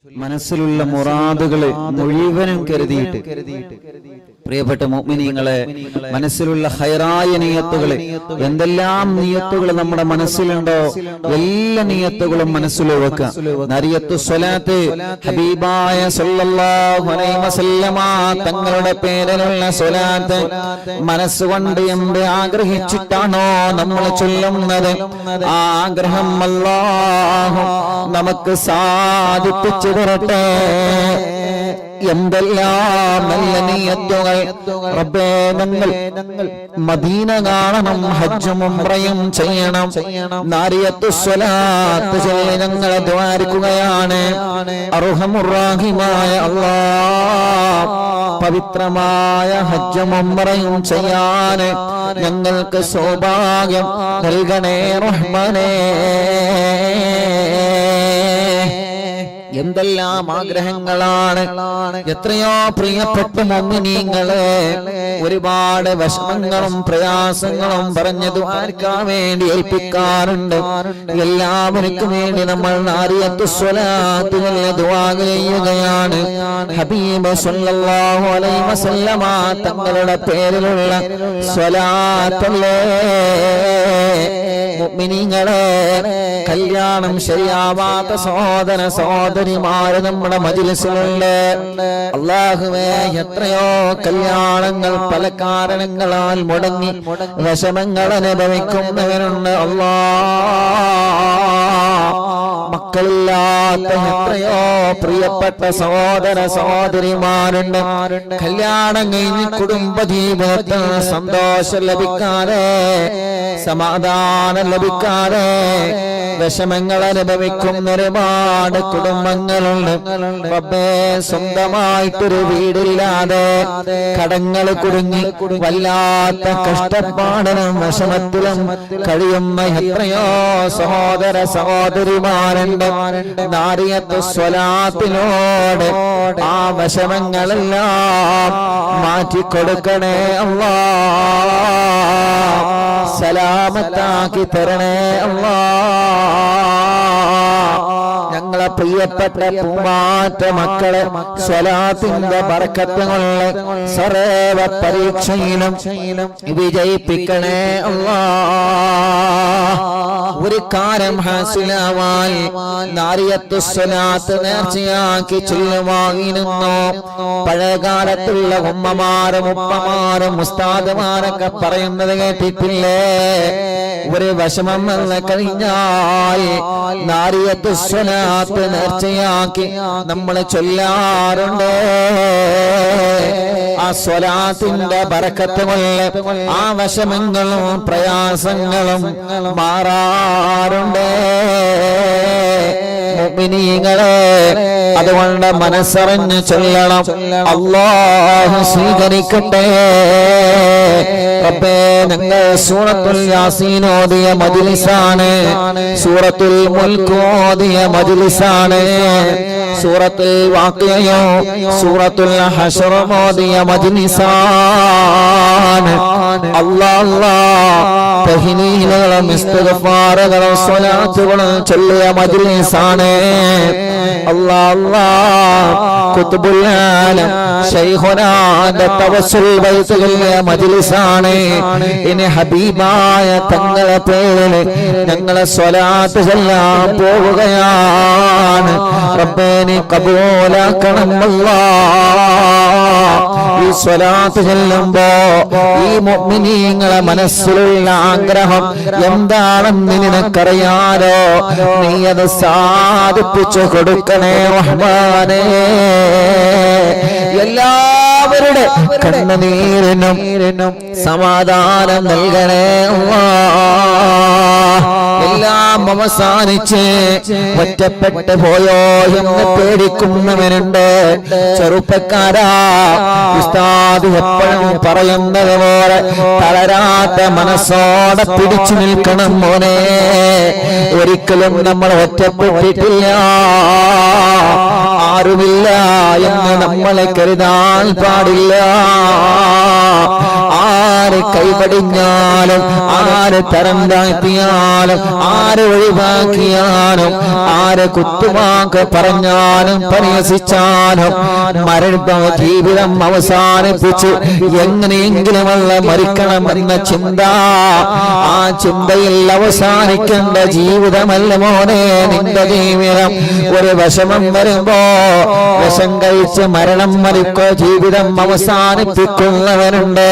മനസ്സിലുള്ള മുറാദുകളെ മുഴുവനും കരുതിയിട്ട് പ്രിയപ്പെട്ട മുഅ്മിനീങ്ങളെ, മനസ്സിലുള്ള ഖൈറായ നിയത്തുകളെ, എന്തെല്ലാം നിയത്തുകൾ നമ്മുടെ മനസ്സിലുണ്ടോ എല്ലാ നിയത്തുകളും മനസ്സിൽ വെക്കുക. നരിയത്തു സ്വലാത്ത്, ഹബീബായ സല്ലല്ലാഹു അലൈഹി വസല്ലമ തങ്ങളുടെ പേരിലുള്ള സ്വലാത്ത് മനസ്സുകൊണ്ട് എന്ത് ആഗ്രഹിച്ചിട്ടാണോ നമ്മൾ ചൊല്ലുന്നത്, ആ ആഗ്രഹം അല്ലാഹു നമുക്ക് സാധിപ്പിച്ചു തരട്ടെ. എന്തെല്ലാം നല്ല നിയത്തുകൾ റബ്ബേ, ഞങ്ങൾ മദീന കാണണം, ഹജ്ജും ഉംറയും ചെയ്യണം, നാരിയത്തു സ്വലാത്ത് ചൊല്ലി ഞങ്ങളെ ദ്വാരിക്കുകയാണ്. അർഹമുർ റഹീമായ അല്ലാഹ്, പവിത്രമായ ഹജ്ജും ഉംറയും ചെയ്യാൻ ഞങ്ങൾക്ക് സൗഭാഗ്യം നൽകണേ റഹ്മാനേ. എന്തെല്ലാം ആഗ്രഹങ്ങളാണ്, എത്രയോ പ്രിയപ്പെട്ട മുഅ്മിനീങ്ങളെ ഒരുപാട് വിഷമങ്ങളും പ്രയാസങ്ങളും പറഞ്ഞു ദുആർക്കാൻ വേണ്ടി ഏൽപ്പിക്കാറുണ്ട്. എല്ലാവർക്കും വേണ്ടി നമ്മൾ നാരിയത്തു സ്വലാത്ത് ദുആ ചെയ്യുകയാണ്. ഹബീബ് സല്ലല്ലാഹു അലൈഹി വസല്ലമ തങ്ങളുടെ പേരിലുള്ള സ്വലാത്തല്ലേ മുഅ്മിനീങ്ങളെ. കല്യാണം ശരിയാവാത്ത സഹോദര സഹോദരിമാര് നമ്മുടെ മജ്‌ലിസിലുണ്ട്. അല്ലാഹുവേ, എത്രയോ കല്യാണങ്ങൾ പല കാരണങ്ങളാൽ മുടങ്ങി വിഷമങ്ങൾ അനുഭവിക്കുന്നവരുണ്ട്. അല്ലാഹ്, മക്കളില്ലാത്ത എത്രയോ പ്രിയപ്പെട്ട സഹോദര സഹോദരിമാരുണ്ട്. കല്യാണം കഴിഞ്ഞ് കുടുംബ ജീവിതത്തിൽ സന്തോഷം ലഭിക്കാതെ, സമാധാനം ലഭിക്കാതെ വിഷമങ്ങൾ അനുഭവിക്കുന്ന ഒരുപാട് കുടുംബങ്ങളുണ്ട്. റബ്ബേ, സ്വന്തമായിട്ടൊരു വീടില്ലാതെ കടങ്ങൾ കുടുങ്ങി വല്ലാത്ത കഷ്ടപ്പാടിലും വിഷമത്തിലും കഴിയുന്ന എത്രയോ സഹോദര സഹോദരിമാരുണ്ട്. നാരിയത്തു സ്വലാത്തിനോട് ആ വിഷമങ്ങളെല്ലാം മാറ്റിക്കൊടുക്കണേ അല്ലാഹ്, സലാമത്താക്കി തരണേ അല്ലാഹ്. ഞങ്ങളെ പ്രിയപ്പെട്ട പൂമാറ്റ മക്കളെ സ്വലാത്തിന്റെ ബർക്കത്ത് കൊണ്ട് സർവ പരീക്ഷയിലും വിജയിപ്പിക്കണേ അല്ലാഹ്. ഒരു കാര്യം ഹാസിലാവാൻ നാരിയത്തു സ്വലാത്ത് നേർച്ചയാക്കി ചൊല്ലുവായിരുന്നു. പഴയകാലത്തുള്ള ഉമ്മമാരും ഉപ്പമാരും ഉസ്താദുമാരൊക്കെ പറയുന്നത് കേട്ടിട്ടില്ലേ? ഒരു വിഷമം വന്ന് കഴിഞ്ഞാൽ നാരിയത്തു സ്വലാത്ത് നേർച്ചയാക്കി നമ്മൾ ചൊല്ലാറുണ്ട്. ആ സ്വലാത്തിന്റെ ബർക്കത്ത് കൊണ്ട് ആ വിഷമങ്ങളും പ്രയാസങ്ങളും മാറാറുണ്ട് മുഅ്മിനീങ്ങളെ. അതുകൊണ്ട് മനസ്സറിഞ്ഞ് ചൊല്ലണം. അല്ലാഹു സ്വീകരിക്കട്ടെ. റബ്ബേ, ഞങ്ങൾ സൂറത്തുൽ യാസീൻ ഓതിയ മജ്‌ലിസാണ്, സൂറത്തുൽ മുൽക്ക് ഓതിയ മജ്‌ലിസാണ്, സൂറത്തുൽ വാഖിഅയോ സൂറത്തുൽ ഹശ്ർ ഓതിയ മജ്‌ലിസാണ്. അല്ലാഹ് അല്ലാഹ്, തഹ്ലീലുകളും ഇസ്തിഗ്ഫാറുകളും സ്വലാത്തുകളും ചൊല്ലിയ മജ്‌ലിസാണ്. അല്ലാഹ് അല്ലാഹ്, ഖുത്ബുൽ ആലം ശൈഖുനാന്റെ തവസ്സുൽ ബൈത്ത് ചൊല്ലിയ മജ്‌ലിസാണ്. ഇനി ഹബീബായ തങ്ങളെ പേരിൽ ഞങ്ങളെ സ്വലാത്ത് ചൊല്ലാൻ പോവുകയാണ്. റബ്ബേ, നീ കബൂലാക്കണം അല്ലാഹ്. ഈ സ്വലാത്ത് ചൊല്ലുമ്പോ ഈ മുഅ്മിനീങ്ങളെ മനസ്സിലുള്ള ആഗ്രഹം എന്താണെന്ന് നിനക്കറിയാലോ, നീ അത് സാധിപ്പിച്ചു കൊടുക്കണേ റഹ്മാനേ. എല്ലാവരുടെ കണ്ണുനീരിനും സമാധാനം നൽകണേ അല്ലാഹ്. എല്ലാം അവസാനിച്ച് ഒറ്റപ്പെട്ടു പോയോ എന്ന് പേടിക്കുന്നവരുണ്ട്. ചെറുപ്പക്കാരാ, ഉസ്താദ് എപ്പോഴും പറയുന്നത് പോലെ തളരാത്ത മനസ്സോടെ പിടിച്ചു നിൽക്കണം മോനെ. ഒരിക്കലും നമ്മൾ ഒറ്റപ്പെട്ടിട്ടില്ല, ആരുമില്ല എന്ന് നമ്മൾ നമ്മളെ കരുതാൻ പാടില്ല. ആര് കൈപടിഞ്ഞാലും ആര് തരം താഴ്ത്തിയാലും ആര് ഒഴിവാക്കിയാലും ആര് കുത്തുവാക്ക് പറഞ്ഞാലും പരിഹസിച്ചാലും ജീവിതം അവസാനിപ്പിച്ച് എങ്ങനെയെങ്കിലും മരിക്കണമെന്ന ചിന്ത, ആ ചിന്തയിൽ അവസാനിക്കേണ്ട ജീവിതമല്ല മോനെ നിന്റെ ജീവിതം. ഒരു വിഷമം വരുമ്പോ വിഷം കഴിച്ച് മരണം മരിക്കോ ജീവിതം അവസാനിപ്പിക്കുന്നവനുണ്ട്.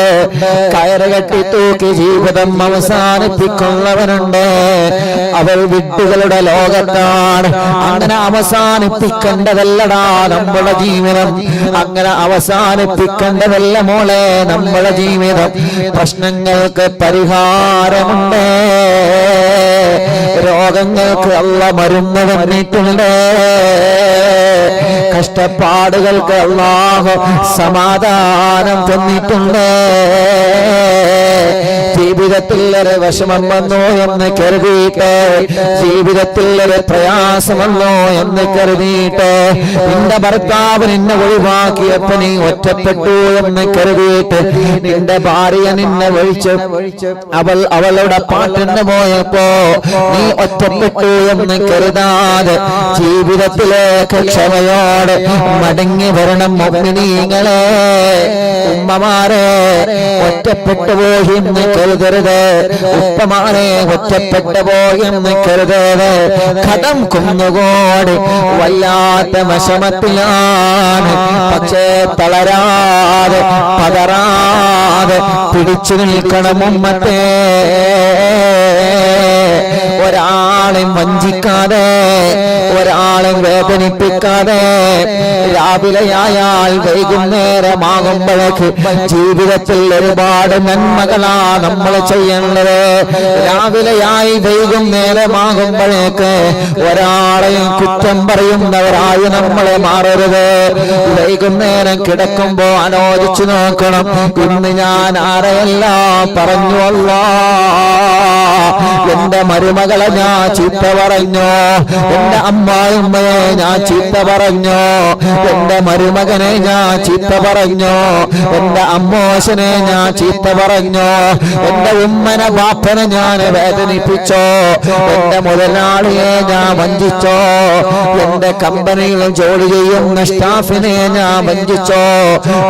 കയറ് കെട്ടി തൂക്കി ജീവിതം അവസാനിപ്പിക്കുന്നവനുണ്ട്. അവർ വിഡ്ഢികളുടെ ലോകത്താണ്. അങ്ങനെ അവസാനിപ്പിക്കേണ്ടതല്ലടാ നമ്മുടെ ജീവിതം. അങ്ങനെ അവസാനിപ്പിക്കേണ്ടതല്ല മോളെ നമ്മുടെ ജീവിതം. പ്രശ്നങ്ങൾക്ക് പരിഹാരമുണ്ട്, രോഗങ്ങൾക്ക് അല്ലാഹ് മരുന്ന് തന്നിട്ടുണ്ട്, കഷ്ടപ്പാടുകൾക്ക് അല്ലാഹു സമാധാനം തന്നിട്ടുണ്ട്. ജീവിതത്തിൽ ഒരു വിഷമം വന്നോ എന്ന് കരുതിയിട്ട്, ജീവിതത്തിൽ ഒരു പ്രയാസം വന്നോ എന്ന് കരുതിയിട്ട്, നിന്റെ ഭർത്താവ് നിന്നെ ഒഴിവാക്കിയപ്പോ നീ ഒറ്റപ്പെട്ടു എന്ന് കരുതിയിട്ട്, നിന്റെ ഭാര്യ നിന്നെ ഒഴിച്ച് അവളുടെ പാട്ടിന് പോയപ്പോ നീ ഒറ്റപ്പെട്ടു എന്ന് കരുതാതെ ജീവിതത്തിലേക്ക് ക്ഷമയോടെ മടങ്ങി വരണം മുഅ്മിനീങ്ങളെ. ഉമ്മമാരെ ഒറ്റപ്പെട്ടു പോയി എന്ന് കരുതരുത്, ഉപ്പമാരെ ഒറ്റപ്പെട്ടു പോയി എന്ന് കരുതരുത്. കടം കുന്നുകൂടി വല്ലാത്ത വിഷമത്തിലാണ്. പക്ഷേ തളരാതെ പതറാതെ പിടിച്ചു നിൽക്കണം ഉമ്മത്തെ. ഒരാളെ വഞ്ചിക്കാതെ, ഒരാളെ വേദനിപ്പിക്കാതെ, രാവിലെയായാൽ വൈകുന്നേരമാകുമ്പോഴേക്ക് ജീവിതത്തിൽ ഒരുപാട് നന്മകളാ നമ്മൾ ചെയ്യേണ്ടത്. രാവിലെയായി വൈകുന്നേരമാകുമ്പോഴേക്ക് ഒരാളെയും കുറ്റം പറയുന്നവരായി നമ്മളെ മാറരുത്. വൈകുന്നേരം കിടക്കുമ്പോ ആലോചിച്ചു നോക്കണം, ഇന്ന് ഞാൻ ആരെയെല്ലാം പറഞ്ഞു അല്ലാഹ്. എന്റെ മരുമകളെ ഞാൻ ചീത്ത പറഞ്ഞോ, എന്റെ അമ്മായിമ്മയെ ഞാൻ ചീത്ത പറഞ്ഞോ, എന്റെ മരുമകനെ ഞാൻ ചീത്ത പറഞ്ഞോ, എന്റെ അമ്മോശനെ ഞാൻ ചീത്ത പറഞ്ഞോ, എന്റെ ഉമ്മനെ ബാപ്പനെ ഞാൻ വേദനിപ്പിച്ചോ, എന്റെ മുതലാളിയെ ഞാൻ വഞ്ചിച്ചോ, എന്റെ കമ്പനിയിൽ ജോലി ചെയ്യുന്ന സ്റ്റാഫിനെ ഞാൻ വഞ്ചിച്ചോ,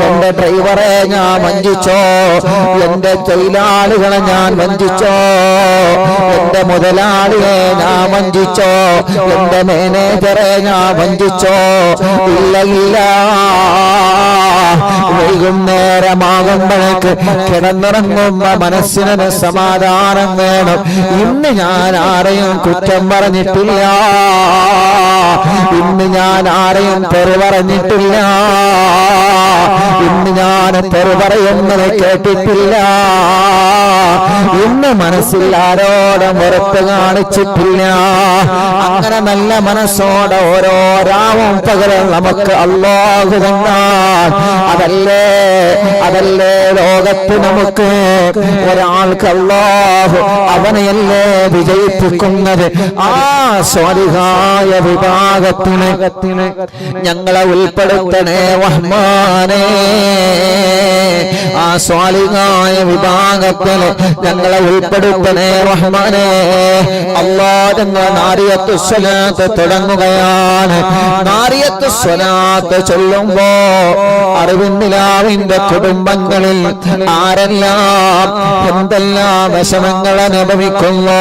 എന്റെ ഡ്രൈവറെ ഞാൻ വഞ്ചിച്ചോ, എന്റെ തൊഴിലാളികളെ ഞാൻ വഞ്ചിച്ചോ, എന്റെ മുതലാളിയെ ഞാൻ വഞ്ചിച്ചോ, എന്റെ മാനേജറെ ഞാൻ വഞ്ചിച്ചോ. ഇല്ല ഇല്ല, വൈകുന്നേരമാകുമ്പോഴേക്ക് കിടന്നിറങ്ങുമ്പോ മനസ്സിനൊരു സമാധാനം വേണം. ഇന്ന് ഞാൻ ആരെയും കുറ്റം പറഞ്ഞിട്ടില്ല, ഇന്ന് ഞാൻ ആരെയും തെറി പറഞ്ഞിട്ടില്ല, ഇന്ന് ഞാൻ തെറി പറയുന്നത് കേട്ടിട്ടില്ല, ഇന്ന് മനസ്സിൽ ആരോടും വെറുപ്പ് കാണിച്ചിട്ടില്ല. അങ്ങനെ നല്ല മനസ്സോടെ ഓരോ രാവും പകരം നമുക്ക് അല്ലാഹു തന്നാൽ അതല്ലേ ലോകത്ത് നമുക്ക് ഒരാൾക്ക് അല്ലാഹു അവനെയല്ലേ വിജയിപ്പിക്കുന്നത്. ആ സ്വാലിഹായ വിഭാഗത്തിന് ഞങ്ങളെ ഉൾപ്പെടുത്തണേ റഹ്മാനേ. ആ സ്വാലിഹായ വിഭാഗത്തിന് ഞങ്ങളെ ഉൾപ്പെടുത്തണേ റഹ്മാനേ. അല്ലാഹ് ഞങ്ങൾ നാരിയത്തു സ്വലാത്ത് തുടങ്ങുകയാണ്. നാരിയത്തു സ്വലാത്ത് ചൊല്ലുമ്പോ അറിവിന്ദിലാവിന്റെ കുടുംബങ്ങളിൽ ആരെല്ലാം എന്തെല്ലാം വിഷമങ്ങൾ അനുഭവിക്കുന്നു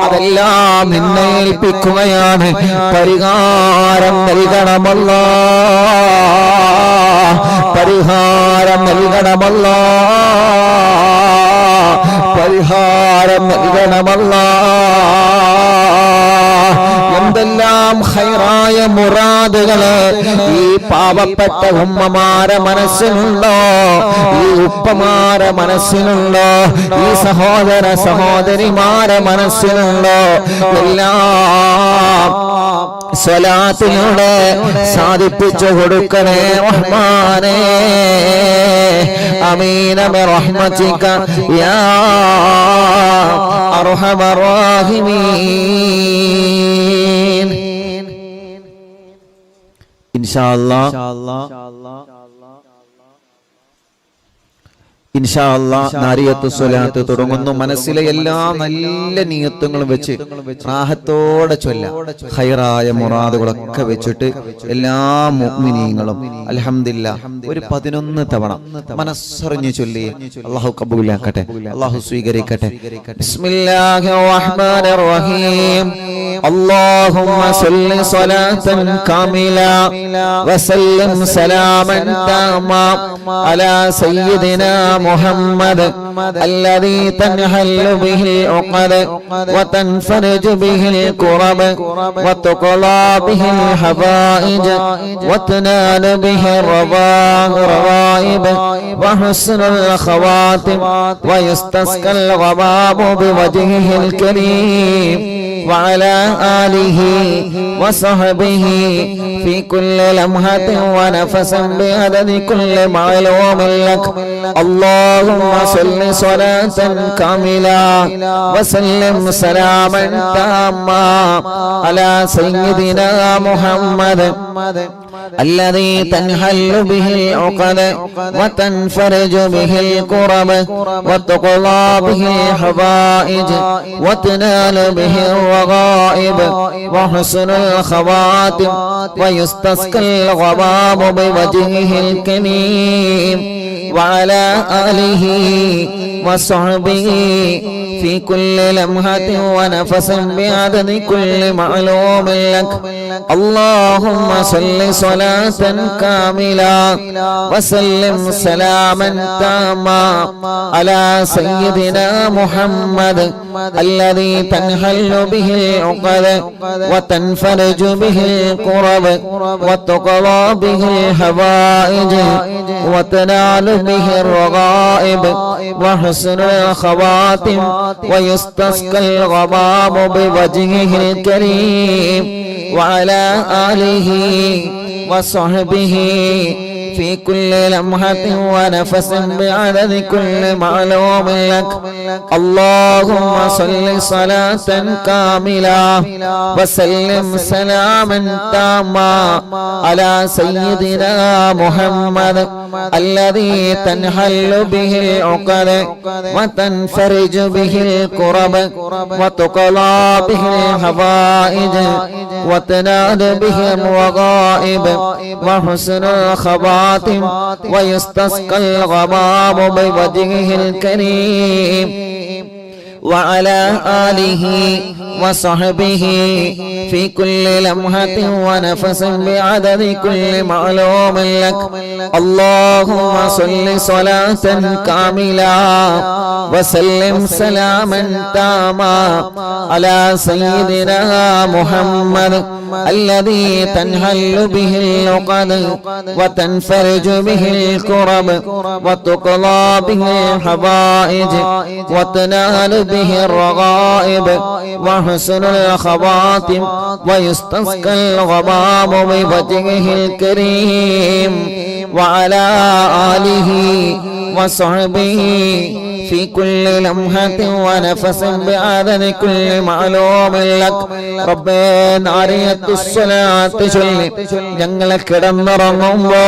അതെല്ലാം നിന്നെ ഏൽപ്പിക്കുകയാണ്. പരിഹാരം നൽകണമല്ലോ, പരിഹാരം നൽകണമല്ലോ, പരിഹാരം നൽകണമല്ലോ. എന്തെല്ലാം ഹൈറായ മുറാദുകള് ഈ പാവപ്പെട്ട ഉമ്മമാരെ മനസ്സിലുണ്ടോ, ഈ ഉപ്പമാരെ മനസ്സിലുണ്ടോ, ഈ സഹോദര സഹോദരിമാരെ മനസ്സിലുണ്ടോ, എല്ലാം സ്വലാത്തിലൂടെ സാധിപ്പിച്ചു കൊടുക്കണേ റഹ്മാനേ. അമീന ബിറഹ്മതിക യാ അർഹമർ റഹീമീൻ. ഇൻഷാ അല്ലാഹ് നാരിയത്തു സ്വലാത്ത് തുടങ്ങുന്നു. മനസ്സിലെ എല്ലാ നല്ല നിയത്തുകളും വെച്ച് റാഹത്തോടെ ചൊല്ലാം. ഖൈറായ മുറാദുകളൊക്കെ വെച്ചിട്ട് എല്ലാ മുഅ്മിനീങ്ങളും അൽഹംദുലില്ലാഹ് ഒരു 11 തവണ മനസ്സറിഞ്ഞു ചൊല്ലി. അല്ലാഹു കബൂലാക്കട്ടെ, അല്ലാഹു സ്വീകരിക്കട്ടെ. ബിസ്മില്ലാഹിർ റഹ്മാനിർ റഹീം. اللهم صل صلاة كاملة وسلم سلاما تاما على سيدنا محمد الذي تنحل به العقد وتنفرج به الكرب وتقضى به الحوائج وتنال به الرغائب وحسن الخواتم ويستسقى الغمام بوجهه الكريم وعلى آله وصحبه في كل لمحة ونفس بعدد كل معلوم لك. اللهم صل صلاة كاملة وسلم سلاما تاما على سيدنا محمد الذي تنحل به العقد وتنفرج به الكرب وتقضى به الحوائج وتنال به الرغائب وحسن الخواتم ويستسقى الغمام بوجهه الكريم وعلى آله وصحبه في كل لمحة ونفس بعدد كل معلوم لك. اللهم صل صلاة كاملة وسلم سلاما تاما على سيدنا محمد الذي تنحل به العقد وتنفرج به الكرب وتقضى به الحوائج وتنال به الرغائب وحسن الخواتم ويستسقى الغمام بوجهه الكريم وعلى آله وصحبه في كل لمحة ونفس بعدد كل معلوم لك. اللهم صل صلاة كاملة وسلم سلاما تاما على سيدنا محمد الذي تنحل به العقد وتنفرج به الكرب وتقضى به الحوائج وتنال به الرغائب وحسن الخواتم ويستسقى الغمام بوجهه الكريم وعلى آله وصحبه في كل لمحة ونفس بعدد كل معلوم لك. اللهم صل صلاة كاملة وسلم سلاما تاما على سيدنا محمد الذي تنحل به العقد وتنفرج به الكرب وتقضى به الحوائج وتنال به الرغائب وحسن الخواتم ويستسقى الغمام بوجهه الكريم وعلى آله وصحبه في كل لمحة ونفس بعدد كل معلوم لك. ربنا നാരിയത്തു സ്വലാത്ത് ചൊല്ലി ഞങ്ങളെ കിടന്നുറങ്ങുമ്പോ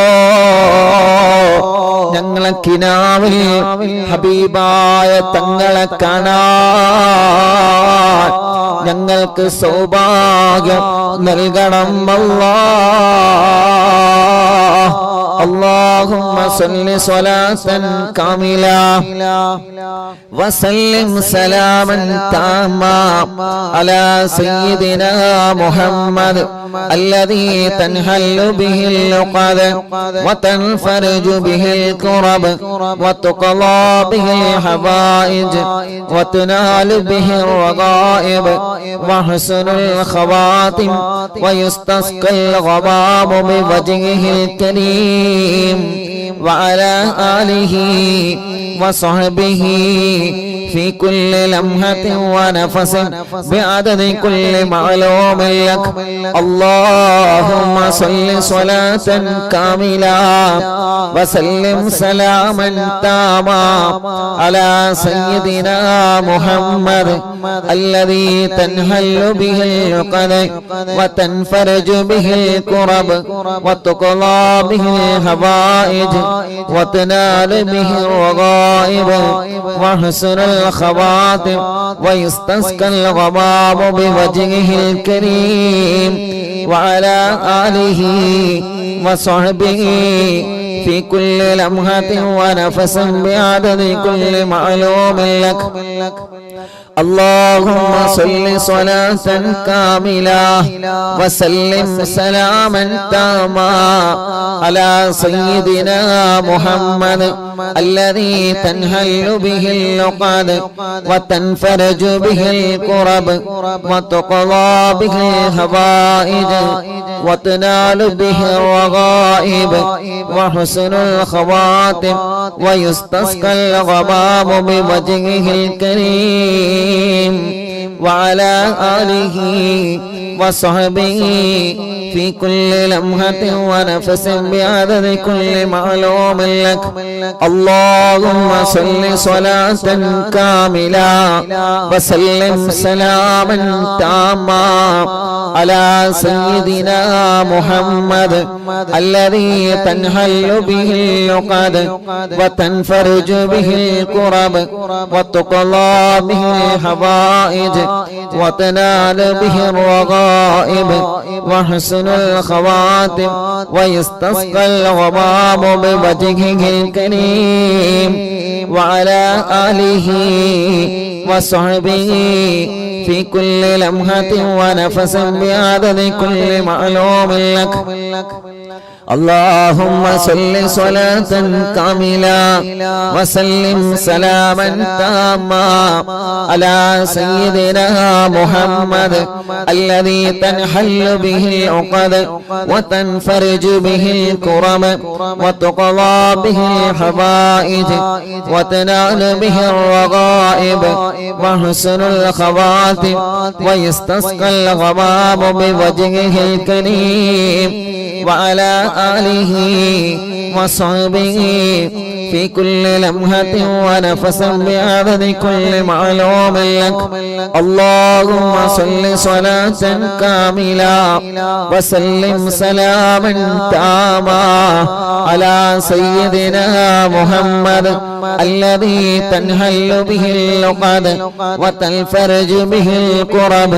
ഞങ്ങളെ കിനാവിൽ ഹബീബായ തങ്ങളെ കാണാൻ ഞങ്ങൾക്ക് സൗഭാഗ്യം നൽകണം അല്ലാഹ്. اللهم صل صلاة كاملة وسلم سلاما تاما على سيدنا محمد الذي تنحل به العقد وتنفرج به الكرب وتقضى به الحوائج وتنال به الرغائب وحسن الخواتم ويستسقى الغمام بوجهه الكريم وعلى آله وصحبه في كل لمحة ونفس بعدد كل معلوم لك. اللهم صل صلاة كاملة وسلم سلاما تاما على سيدنا محمد الذي تنحل به العقد وتنفرج به الكرب وتقضى به الحوائج وتنال به الرغائب وحسن الخواتم ويستسقى الغمام بوجهه الكريم وعلى آله وصحبه في كل لمحة ونفس بعدد كل معلوم لك. اللهم صل صلاة كاملة وسلم سلاما تاما على سيدنا محمد الذي تنحل به العقد وتنفرج به الكرب وتقضى به الحوائج وتنال به الرغائب وحسن الخواتم ويستسقى الغمام بوجهه الكريم وعلى آله وصحبه في كل لمحة ونفس بعدد كل معلوم لك. اللهم صل صلاة كاملة وسلم سلاما تاما على سيدنا محمد الذي تنحل به العقد وتنفرج به الكرب وتقضى به الحوائج وتنال به الرغائب وحسن الخواتم ويستسقى الغمام بوجهه الكريم وعلى آله وصحبه في كل لمحة ونفس بعدد كل معلوم لك. اللهم صل صلاة كاملة وسلم سلاما تاما على سيدنا محمد الذي تنحل به العقد وتنفرج به الكرب وتقضى به الحوائج وتنال به الرغائب وحسن الخواتم ويستسقى الغمام بوجهه الكريم وعلى آله وصحبه في كل لمحة ونفس بعدد كل معلوم لك. اللهم صل صلاة كاملة وسلم سلاما تاما على سيدنا محمد الذي تنحل به العقد وتنفرج به الكرب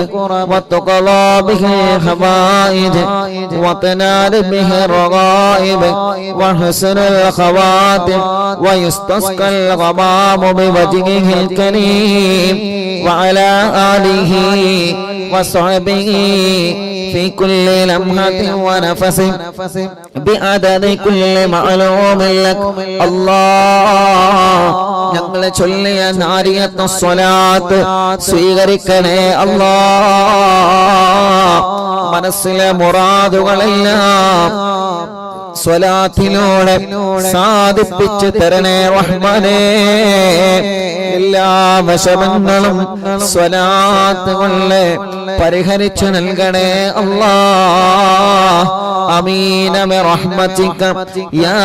وتقضى به الحوائج وتنال به الرغائب وحسن الخواتم ويستسقى الغمام بوجهه الكريم وعلى آله وصحبه في كل لمحة ونفس بعدد كل معلوم لك. الله ഞങ്ങളെ ചൊല്ലിയ നാരിയത്ത് സ്വലാത്ത് സ്വീകരിക്കണേ അല്ലാഹ്. മനസ്സിലെ മുറാദുകളെല്ലാം സ്വലാത്തിലൂടെ സാധിപ്പിച്ചു തരണേ റഹ്മാനേ. എല്ലാ വിഷമങ്ങളും സ്വലാത്ത് കൊണ്ട് പരിഹരിച്ചു നൽകണേ അല്ലാഹ്. ആമീന ബിറഹ്മതിക യാ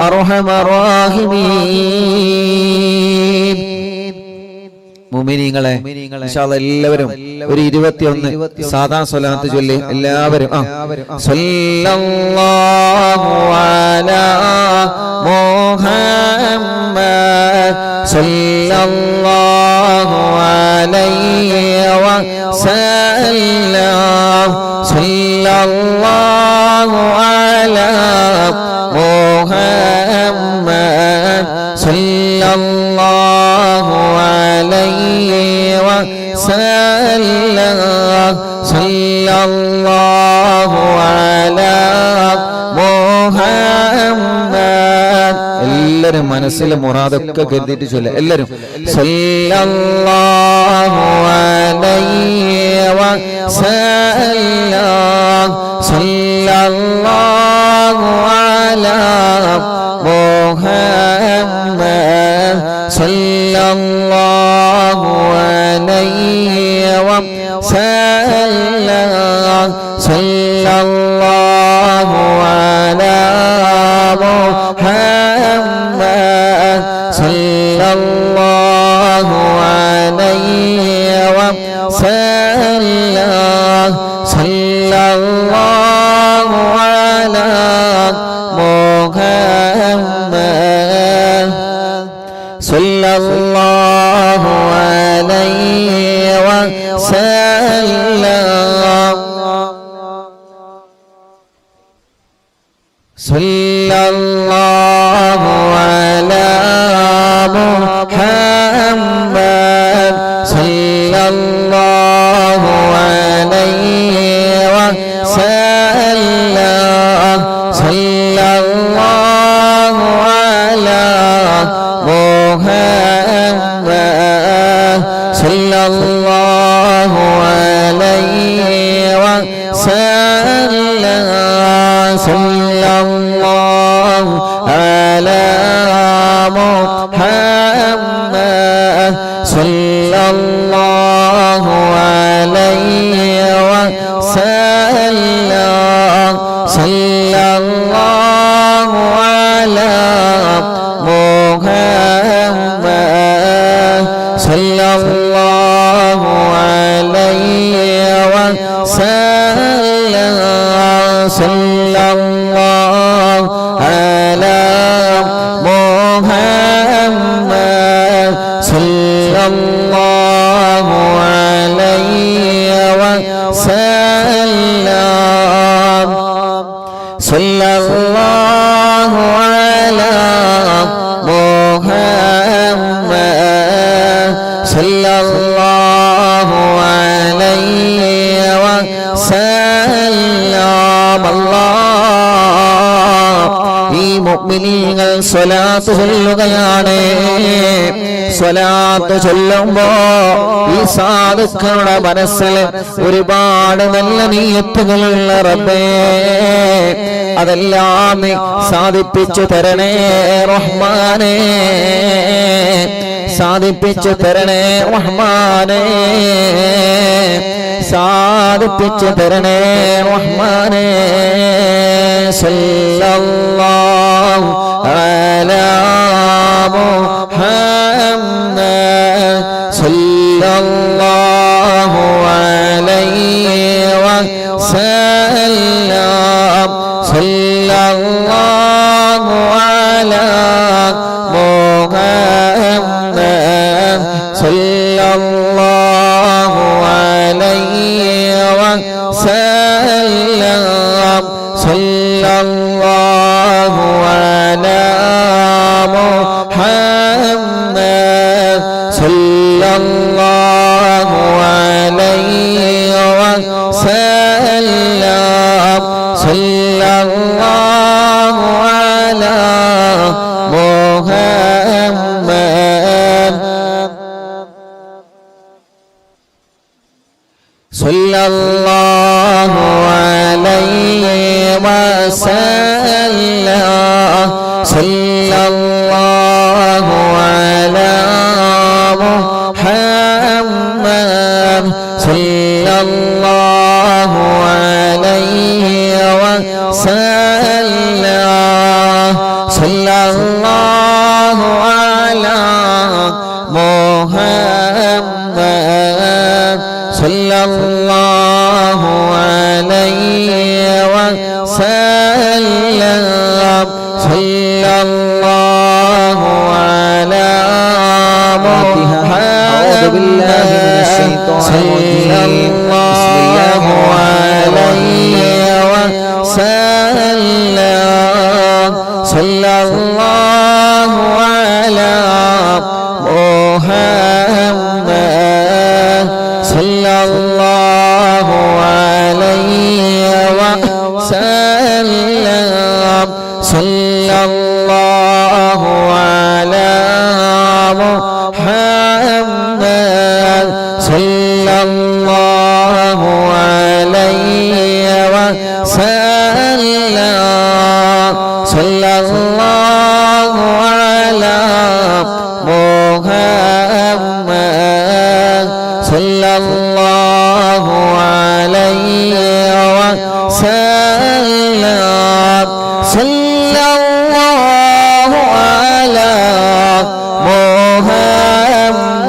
അർഹമർ റഹീമീൻ. മുഅ്മിനീങ്ങളെ ഇൻഷാ അല്ലാഹ് എല്ലാവരും ഒരു 21 സാദാ സ്വലാത്ത് ചൊല്ലി എല്ലാവരും സല്ലല്ലാഹു അലാ മുഹമ്മദ് സല്ലല്ലാഹു അലൈഹി വസല്ലം സല്ലല്ലാഹു അലാ മുഹമ്മദ് സല്ലല്ലാഹു അലൈഹി വസല്ലം സല്ലല്ലാഹു അലാ മുഹമ്മദ്. എല്ലാവരും മനസ്സിലെ മുറാദൊക്കെ കരുതിയിട്ട് ചൊല്ലുക. എല്ലാവരും സല്ലല്ലാഹു അലൈഹി വസല്ലം സല്ലല്ലാഹു അലാ മുഹമ്മദ് സല്ലല്ലാഹു അലൈഹി വസല്ലം സല്ലല്ലാഹു അലാ മുഹമ്മദ് സല്ലല്ലാഹു അലൈഹി വസല്ലം സല്ലല്ലാഹു അലാ മുഹമ്മദ് സല്ലല്ലാഹു അലൈഹി വസല്ലം സല്ലല്ലാഹു അലാ മുഹമ്മദ് സല്ലല്ലാഹു അലൈഹി വസല്ലം സല്ലല്ലാഹു അലാ മുഹമ്മദ് സല്ലല്ലാഹു അലൈഹി വസല്ലം സല്ലല്ലാഹു അലാ മുഹമ്മദ് സല്ലല്ലാഹു അലൈഹി വസല്ലം സല്ലല്ലാഹു അലാ മുഹമ്മദ് സല്ലല്ലാഹു അലൈഹി വസല്ലം സല്ലല്ലാഹു അലാ മുഹമ്മദ് സല്ലല്ലാഹു അലൈഹി വസല്ലം സല്ലല്ലാഹു അലാ മുഹമ്മദ് സല്ലല്ലാഹു അലൈഹി വസല്ലം അല്ലാഹ് ഈ മുഅ്മിനീങ്ങൾ സ്വലാത്ത് ചൊല്ലുകയാണ്. സ്വലാത്ത് ചൊല്ലുമ്പോ ഈ സാധുക്കളുടെ മനസ്സിൽ ഒരുപാട് നല്ല നിയ്യത്തുകളുള്ള റബ്ബേ അതെല്ലാം നീ സാധിപ്പിച്ചു തരണേ റഹ്മാനേ, സാധിപ്പിച്ചു തരണേ റഹ്മാനേ, സാധിപ്പിച്ചു തരണേ റഹ്മാനേ. സല്ലല്ലാഹു അലാ മുഹമ്മദ് സല്ലല്ലാഹു അലൈഹി വസല്ലം സല്ലല്ലാഹു അലാ മുഹമ്മദ് സല്ലല്ലാഹു അലൈഹി വസല്ലം സല്ലല്ലാഹു അലാ മുഹമ്മദ് സല്ലല്ലാഹു അലൈഹി വസല്ലം സല്ലല്ലാഹു അലാ മുഹമ്മദ് സല്ലല്ലാഹു അലൈഹി വസല്ലം സല്ലല്ലാഹു അലാ മുഹമ്മദ് സല്ലല്ലാഹു അലൈഹി വസല്ലം സല്ലല്ലാഹു അലാ മുഹമ്മദ് സല്ലല്ലാഹു അലൈഹി വസല്ലം സല്ലല്ലാഹു അലാ മുഹമ്മദ് സല്ലല്ലാഹു അലൈഹി വസല്ലം സല്ലല്ലാഹു അലാ മുഹമ്മദ് സല്ലല്ലാഹു അലൈഹി വസല്ലം സല്ലല്ലാഹു അലാ മുഹമ്മദ് സല്ലല്ലാഹു അലൈഹി വസല്ലം സല്ലല്ലാഹു അലാ മുഹമ്മദ് സല്ലല്ലാഹു അലൈഹി വസല്ലം وسلم صلى الله على محمد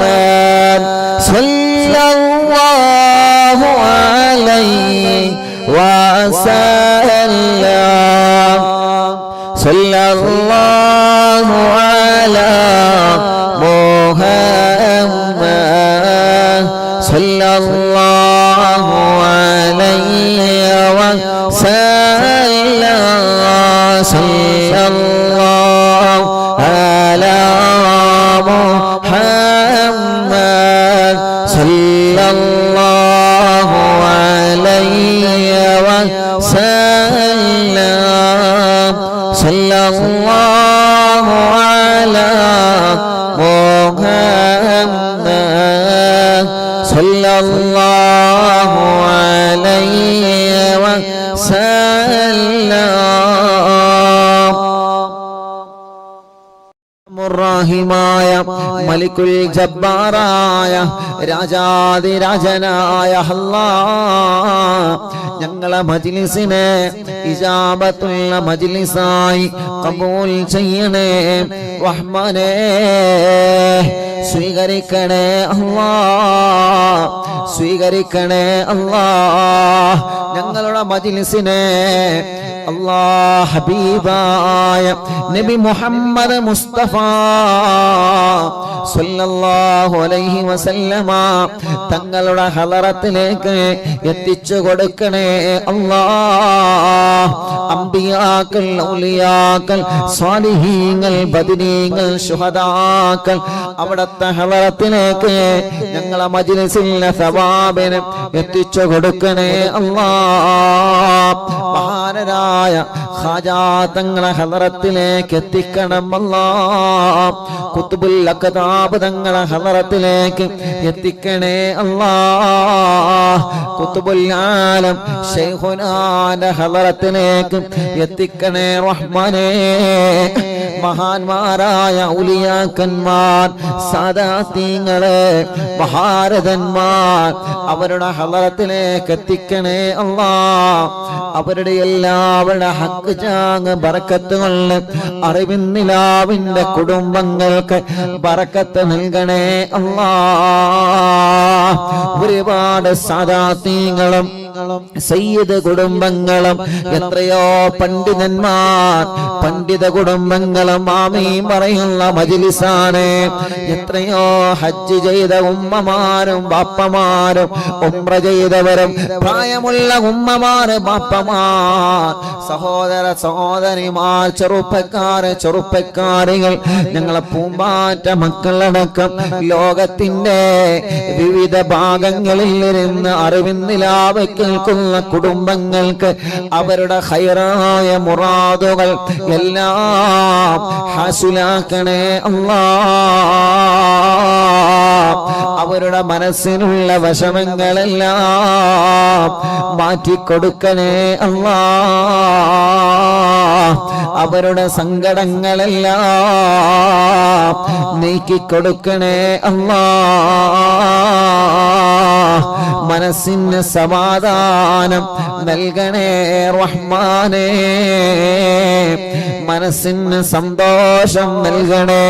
صلى الله عليه وسلم صلى الله على محمد صلى الله عليه وسلم صلى الله على محمد صلى الله عليه وسلم صلى الله على محمد صلى الله عليه وسلم റഹീമായ മലിക്കുൽ ജബ്ബാറായ രാജാതിരാജനായ അല്ലാഹ് ഞങ്ങളെ മജ്ലിസിനെ ഇജാബത്തുള്ള മജ്ലിസായി ഖബൂൽ ചെയ്യണേ റഹ്മാനേ സ്വീകരിക്കണേ അല്ലാഹ് സ്വീകരിക്കണേ അല്ലാഹ് ഞങ്ങളുടെ മജ്ലിസിനെ അല്ലാഹ് ഹബീബായ നബി മുഹമ്മദ് മുസ്തഫ സല്ലല്ലാഹു അലൈഹി വസല്ലമ തങ്ങളുടെ ഹളറത്തിലേക്ക് എത്തിച്ചു കൊടുക്കണേ അല്ലാഹ് അംബിയാക്കൾ ഔലിയാക്കൾ സ്വാലിഹീങ്ങൾ ബദരീങ്ങൾ ശുഹദാക്കൾ അവിടുത്തെ ഹളറത്തിലേക്ക് ഞങ്ങളെ മജ്ലിസിലെ സവാബിനെ എത്തിച്ചു കൊടുക്കണേ അല്ലാഹ് മഹാനരായ ഖാജാ തങ്ങളെ ഹളറത്തിലേക്ക് എത്തിക്കണം അല്ലാഹ് ഖുത്ബുൽ അഖ്താബ് തങ്ങളെ ഹളറത്തിലേക്ക് എത്തിക്കണേ അല്ലാഹ് ഖുത്ബുൽ ആലം ശൈഖുനാന്റെ ഹളറത്തിലേക്ക് എത്തിക്കണേ റഹ്മാനേ മഹാന്മാരായ ഔലിയാക്കന്മാർ സാദാത്തീങ്ങളെ മഹാരഥന്മാർ അവരുടെ ഹളറത്തിലേക്ക് എത്തിക്കണേ അല്ലാഹ് അവരുടെ എല്ലാവരുടെ ഹക്ക് ജാങ് ബറക്കത്ത് കൊണ്ട് അറിവിന്നിലാവിന്റെ കുടുംബങ്ങൾക്ക് ബറക്കത്ത് നൽകണേ അല്ലാഹ് ഒരുപാട് സാദാത്തീങ്ങളും സയ്യിദ് കുടുംബങ്ങളും എത്രയോ പണ്ഡിത കുടുംബങ്ങളും ആമീൻ പറയുന്ന മജ്ലിസാണ് എത്രയോ ഹജ്ജ് ചെയ്ത ഉമ്മമാരും ബാപ്പമാരും ഉംറ ചെയ്തവരും പ്രായമുള്ള ഉമ്മമാര് ബാപ്പമാർ സഹോദര സഹോദരിമാർ ചെറുപ്പക്കാരികൾ ഞങ്ങളെ പൂമ്പാറ്റ മക്കളടക്കം ലോകത്തിന്റെ വിവിധ ഭാഗങ്ങളിൽ ഇരുന്ന് അറിവിന്നിലാവ് കേൾക്കുന്ന കുടുംബങ്ങൾക്ക് അവരുടെ ഖൈറായ മുറാദുകൾ എല്ലാം ഹാസിലാക്കണേ അല്ലാഹ് അവരുടെ മനസ്സിനുള്ള വിഷമങ്ങളെല്ലാം മാറ്റിക്കൊടുക്കണേ അല്ലാഹ് അവരുടെ സങ്കടങ്ങളെല്ലാം നീക്കിക്കൊടുക്കണേ അല്ലാഹ് മനസ്സിന് സമാധാനം നൽകണേ റഹ്മാനേ മനസ്സിന് സന്തോഷം നൽകണേ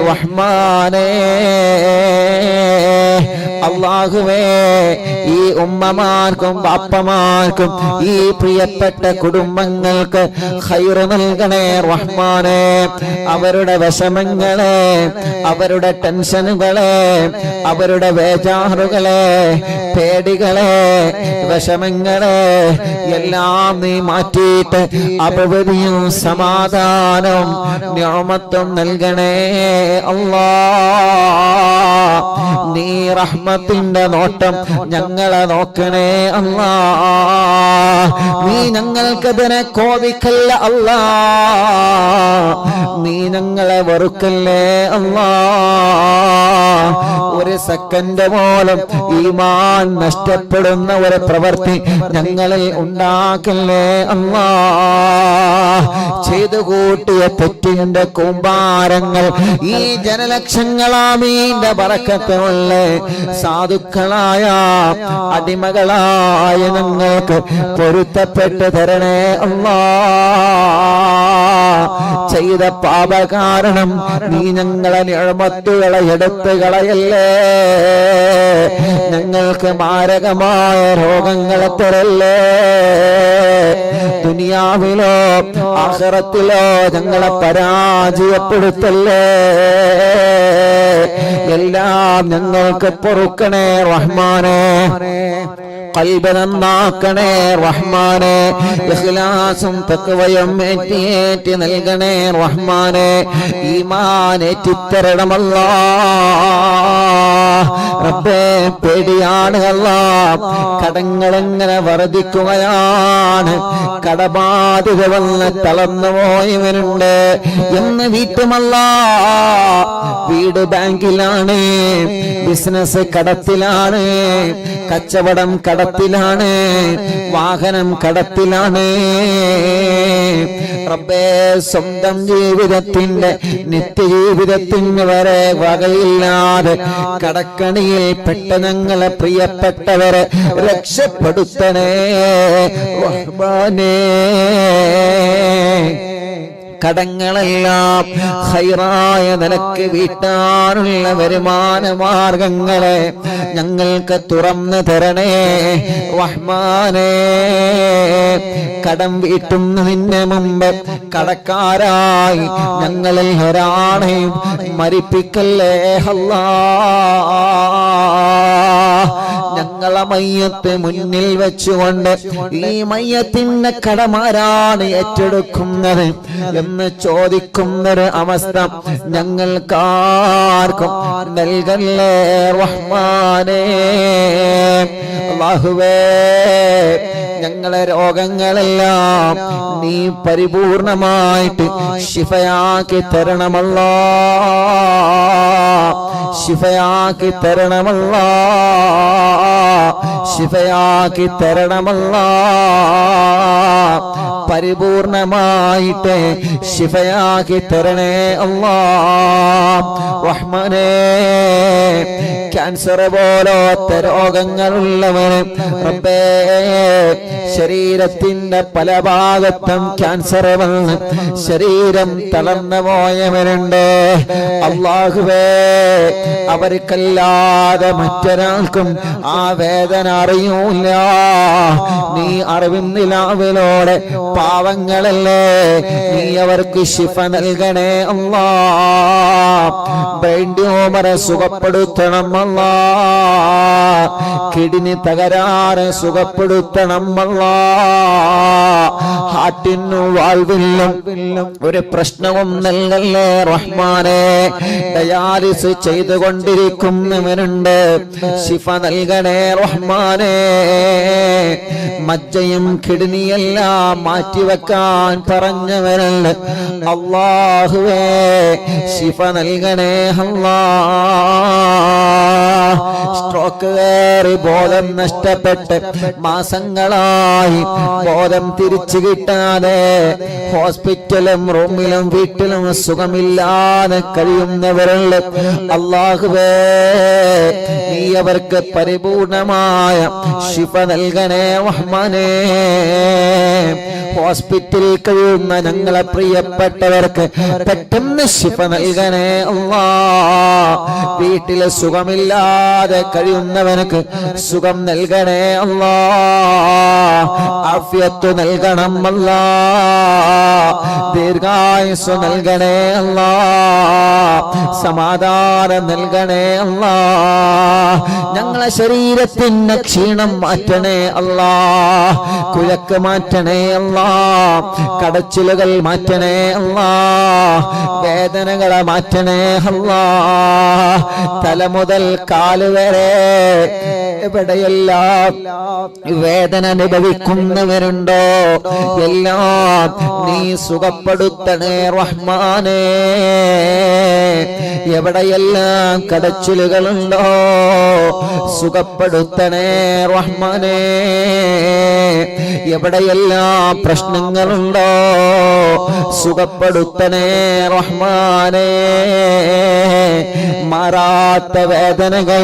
റഹ്മാനേ അല്ലാഹുവേ ഈ ഉമ്മമാർക്കും ബാപ്പമാർക്കും ഈ പ്രിയപ്പെട്ട കുടുംബങ്ങൾക്ക് ഖൈർ നൽകണേ റഹ്മാനേ അവരുടെ വിഷമങ്ങളെ അവരുടെ ടെൻഷനുകളെ അവരുടെ വേജാറുകളെ പേടികളെ വിഷമങ്ങളെ എല്ലാം നീ മാറ്റിയിട്ട് അഭിവൃദ്ധിയും സമാധാനവും നിഅമത്തും നൽകണേ അല്ലാഹ് നീ റഹ്മത്തിന്റെ നോട്ടം ഞങ്ങളെ നോക്കണേ അല്ലാഹ് നീ ഞങ്ങൾക്കെതിരെ കോപിക്കല്ല അല്ലാഹ് നീ ഞങ്ങളെ വെറുക്കല്ലേ അല്ലാഹ് ഒരു സെക്കൻഡ് പോലും ഈമാൻ നഷ്ടപ്പെടുന്ന ഒരു പ്രവൃത്തി ഞങ്ങളിൽ ഉണ്ടാക്കല്ലേ അല്ലാഹ് ചെയ്തു കൂട്ടിയ തെറ്റിന്റെ കൂമ്പാരങ്ങൾ ഈ ജനലക്ഷങ്ങളാമീന്റെ ബറക്കത്തുള്ള സാധുക്കളായ അടിമകളായ ഞങ്ങൾക്ക് പൊരുത്തപ്പെട്ട് തരണേ അല്ലാ. ചെയ്ത പാപ കാരണം നീ ഞങ്ങളെ നിഅമത്തുകളെ എടുത്തു കളയല്ലേ. ഞങ്ങൾക്ക് മാരകമായ രോഗങ്ങളെ തരല്ലേ. ദുനിയാവിലോ ആഖിറത്തിലോ ഞങ്ങളെ പരാജയപ്പെടുത്തല്ലേ. എല്ലാം ഞങ്ങൾക്ക് പൊറുക്കണേ റഹ്മാനേ. ഖൽബ് നന്നാക്കണേ റഹ്മാനേ. ഇഖ്ലാസും തഖ്വയും ഏറ്റി നൽകണേ റഹ്മാനേ. ഈമാൻ ഏറ്റിത്തരണം അല്ലാഹ്. റബ്ബേ പേടിയാണ് അല്ലാഹ്. കടങ്ങളെങ്ങനെ വർദ്ധിക്കുകയാണ്. കടബാധ്യത വന്ന് തളർന്നു പോയവനുണ്ട് എന്ന് വീട്ടുമല്ലാഹ്. വീട് ബാങ്കിലാണ്, ബിസിനസ് കടത്തിലാണ്, കച്ചവടം കടത്തിലാണ്, വാഹനം കടത്തിലാണ്. റബ്ബേ സ്വന്തം ജീവിതത്തിന്റെ നിത്യജീവിതത്തിന് വരെ വകയില്ലാതെ കടക്കണിയിൽ പെട്ട ഞങ്ങളെ പ്രിയപ്പെട്ടവരെ രക്ഷപ്പെടുത്തണേ റഹ്മാനേ. കടങ്ങളെല്ലാം ഖൈറായ നിലക്ക് വീട്ടാനുള്ള വരുമാന മാർഗങ്ങളെ ഞങ്ങൾക്ക് തുറന്നു തരണേ റഹ്മാനേ. കടം വീട്ടുന്നതിന് മുമ്പ് കടക്കാരായി ഞങ്ങളിൽ ഒരാളെയും മരിപ്പിക്കല്ലേ അല്ലാഹ്. ഞങ്ങളെ മയ്യത്ത് മുന്നിൽ വെച്ചുകൊണ്ട് ഈ മയ്യത്തിന്റെ കടമാരാണ് ഏറ്റെടുക്കുന്നത് എന്ന് ചോദിക്കുന്നൊരു അവസ്ഥ ഞങ്ങൾക്കാർക്കും നൽകല്ലേ റഹ്മാനേ. അല്ലാഹുവേ ഞങ്ങളെ രോഗങ്ങളെല്ലാം നീ പരിപൂർണമായിട്ട് ശിഫയാക്കി തരണമല്ലാ. ശിഫയാക്കി തരണമല്ലാ. ശിഫയാക്കി തരണമല്ലാ. പരിപൂർണമായിട്ട് ശിഫയാക്കി തരണേ അല്ലാഹ് റഹ്മാനേ. ക്യാൻസർ പോലത്തെ രോഗങ്ങളുള്ളവന് റബ്ബേ ശരീരത്തിന്റെ പല ഭാഗത്തും ക്യാൻസർ വന്ന് ശരീരം തളർന്നു പോയവരുണ്ട്. അല്ലാഹുവേ അവർക്കല്ലാതെ മറ്റൊരാൾക്കും ആ വേദന അറിയൂല. നീ അറിവിന്നിലാവിലൂടെ പാവങ്ങളല്ലേ നീ അവർക്ക് ശിഫ നൽകണേ അല്ലാഹ്. ബ്രെയിൻ ട്യൂമർ സുഖപ്പെടുത്തണം അല്ലാഹ്. കിഡ്നി തകരാറ് സുഖപ്പെടുത്തണം അല്ലാഹ്. ഹാർട്ടിനും വാൽവിനും ഒരു പ്രശ്നവും നൽകല്ലേ റഹ്മാനേ. ഡയാലിസ് ചെയ്തുകൊണ്ടിരിക്കുന്നവരുണ്ട്, ശിഫ നൽകണേ റഹ്മാനേ. മജ്ജയും കിഡ്നിയെല്ലാം മാറ്റിവെക്കാൻ പറഞ്ഞവരുണ്ട്, അല്ലാഹുവേ ശിഫ നൽകണേ അല്ലാഹ്. സ്ട്രോക്ക് കയറി ബോധം നഷ്ടപ്പെട്ട് മാസങ്ങളായി ബോധം തിരിച്ചു കിട്ടാതെ ഹോസ്പിറ്റലും റൂമിലും വീട്ടിലും സുഖമില്ലാതെ കഴിയുന്നവരുണ്ട്, അല്ലാഹുവേ നീ അവർക്ക് പരിപൂർണമായ ശിഫ നൽകണേ റഹ്മാനേ. ഹോസ്പിറ്റലിൽ കഴിയുന്ന ഞങ്ങളെ പ്രിയപ്പെട്ടവർക്ക് പെട്ടെന്ന് ശിഫ നൽകണേ അല്ലാഹ്. വീട്ടില് സുഖമില്ലാതെ കഴിയുന്നവർക്ക് സുഖം നൽകണേ അല്ലാഹ്. ആഫിയത്ത് നൽകണം അല്ലാഹ്. ദീർഘായുസ്സ് നൽകണേ അല്ലാഹ്. സമാധാനം നൽകണേ അല്ലാഹ്. ഞങ്ങളെ ശരീരത്തിന്റെ ക്ഷീണം മാറ്റണേ അല്ലാഹ്. കുഴക്ക് മാറ്റണേ അല്ലാഹ്. കടച്ചിലുകൾ മാറ്റണേ അല്ലാഹ്. വേദനകളെ മാറ്റണേ അല്ലാഹ്. തല മുതൽ കാല് വരെ എവിടെയെല്ലാം വേദന അനുഭവിക്കുന്നവരുണ്ടോ എല്ലാം നീ സുഖപ്പെടുത്തണേ റഹ്മാനേ. എവിടെയെല്ലാം കടച്ചിലുകളുണ്ടോ സുഖപ്പെടുത്തണേ റഹ്മാനേ. എവിടെയെല്ലാം പ്രശ്നങ്ങളുണ്ടോ സുഖപ്പെടുത്തണേ റഹ്മാനേ. മാറാത്ത വേദനകൾ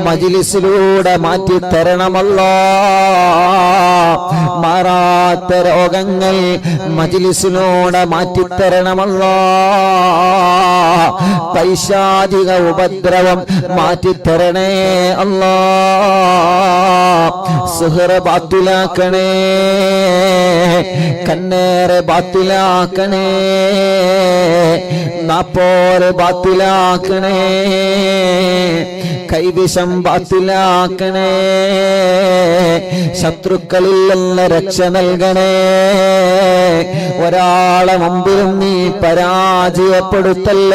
മജ്‌ലിസിലൂടെ മാറ്റിത്തരണമല്ലോ. മാറാത്ത രോഗങ്ങൾ മജ്‌ലിസിലൂടെ മാറ്റിത്തരണമല്ലോ. പൈശാചിക ഉപദ്രവം മാറ്റിത്തരണേ അല്ലാ. സുഹറ ബാത്തിലാക്കണേ, കണ്ണേറെ ബാത്തിലാക്കണേ, നാപ്പോരെ ബാത്തിലാക്കണേ, കൈവിഷം ബാത്തിലാക്കണേ. ശത്രുക്കളിൽ നിന്ന് രക്ഷ നൽകണേ. ഒരാളെ മുമ്പിലും നീ പരാജയപ്പെടുത്തല്ല.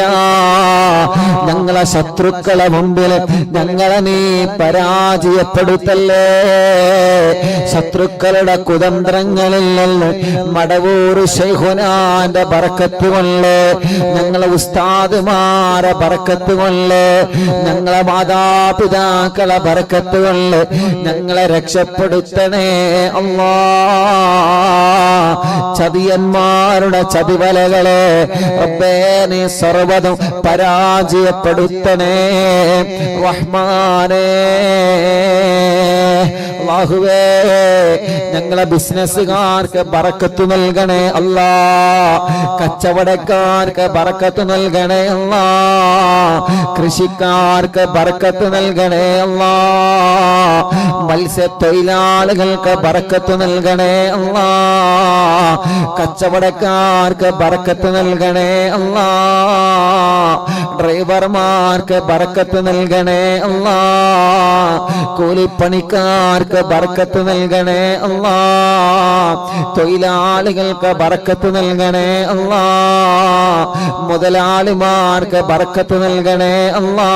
ഞങ്ങളെ ശത്രുക്കളെ മുമ്പിൽ ഞങ്ങളെ നീ പരാജയപ്പെടുത്തല്ലേ. ശത്രുക്കളുടെ കുതന്ത്രങ്ങളിൽ നിന്ന് മടവൂർ ശൈഖുനാന്റെ ബറക്കത്ത് കൊണ്ട്, ഞങ്ങളെ ഉസ്താദുമാരെ ബറക്കത്ത് കൊണ്ട്, ഞങ്ങളെ മാതാപിതാക്കളെ ബറക്കത്ത് കൊണ്ട് ഞങ്ങളെ രക്ഷപ്പെടുത്തണേ അല്ലാ. ചതിയന്മാരുടെ ചതിവലകളെ റബ്ബേ നീ സർവ്വതും പരാജയപ്പെടുത്തണേ റഹ്മാനേ. അല്ലാഹുവേ ഞങ്ങളെ ബിസിനസ്സുകാർക്ക് ബറക്കത്ത് നൽകണേ അല്ലാ. കച്ചവടക്കാർക്ക് ബറക്കത്ത് നൽകണേ അല്ലാ. കൃഷിക്കാർക്ക് ബറക്കത്ത് നൽകണേ അല്ലാ. മത്സ്യത്തൊഴിലാളികൾക്ക് ബറക്കത്ത് നൽകണേ അല്ലാ. കച്ചവടക്കാർക്ക് ബറക്കത്ത് നൽകണേ അല്ലാ. ഡ്രൈവർമാർക്ക് ബറക്കത്ത് നൽകണേ അല്ലാ. കൂലിപ്പണിക്കാർക്ക് ബറക്കത്ത് നൽകണേ അല്ലാ. തൊഴിലാളികൾക്ക് ബറക്കത്ത് നൽകണേ അല്ലാ. മുതലാളിമാർക്ക് ബറക്കത്ത് നൽകണേ അല്ലാ.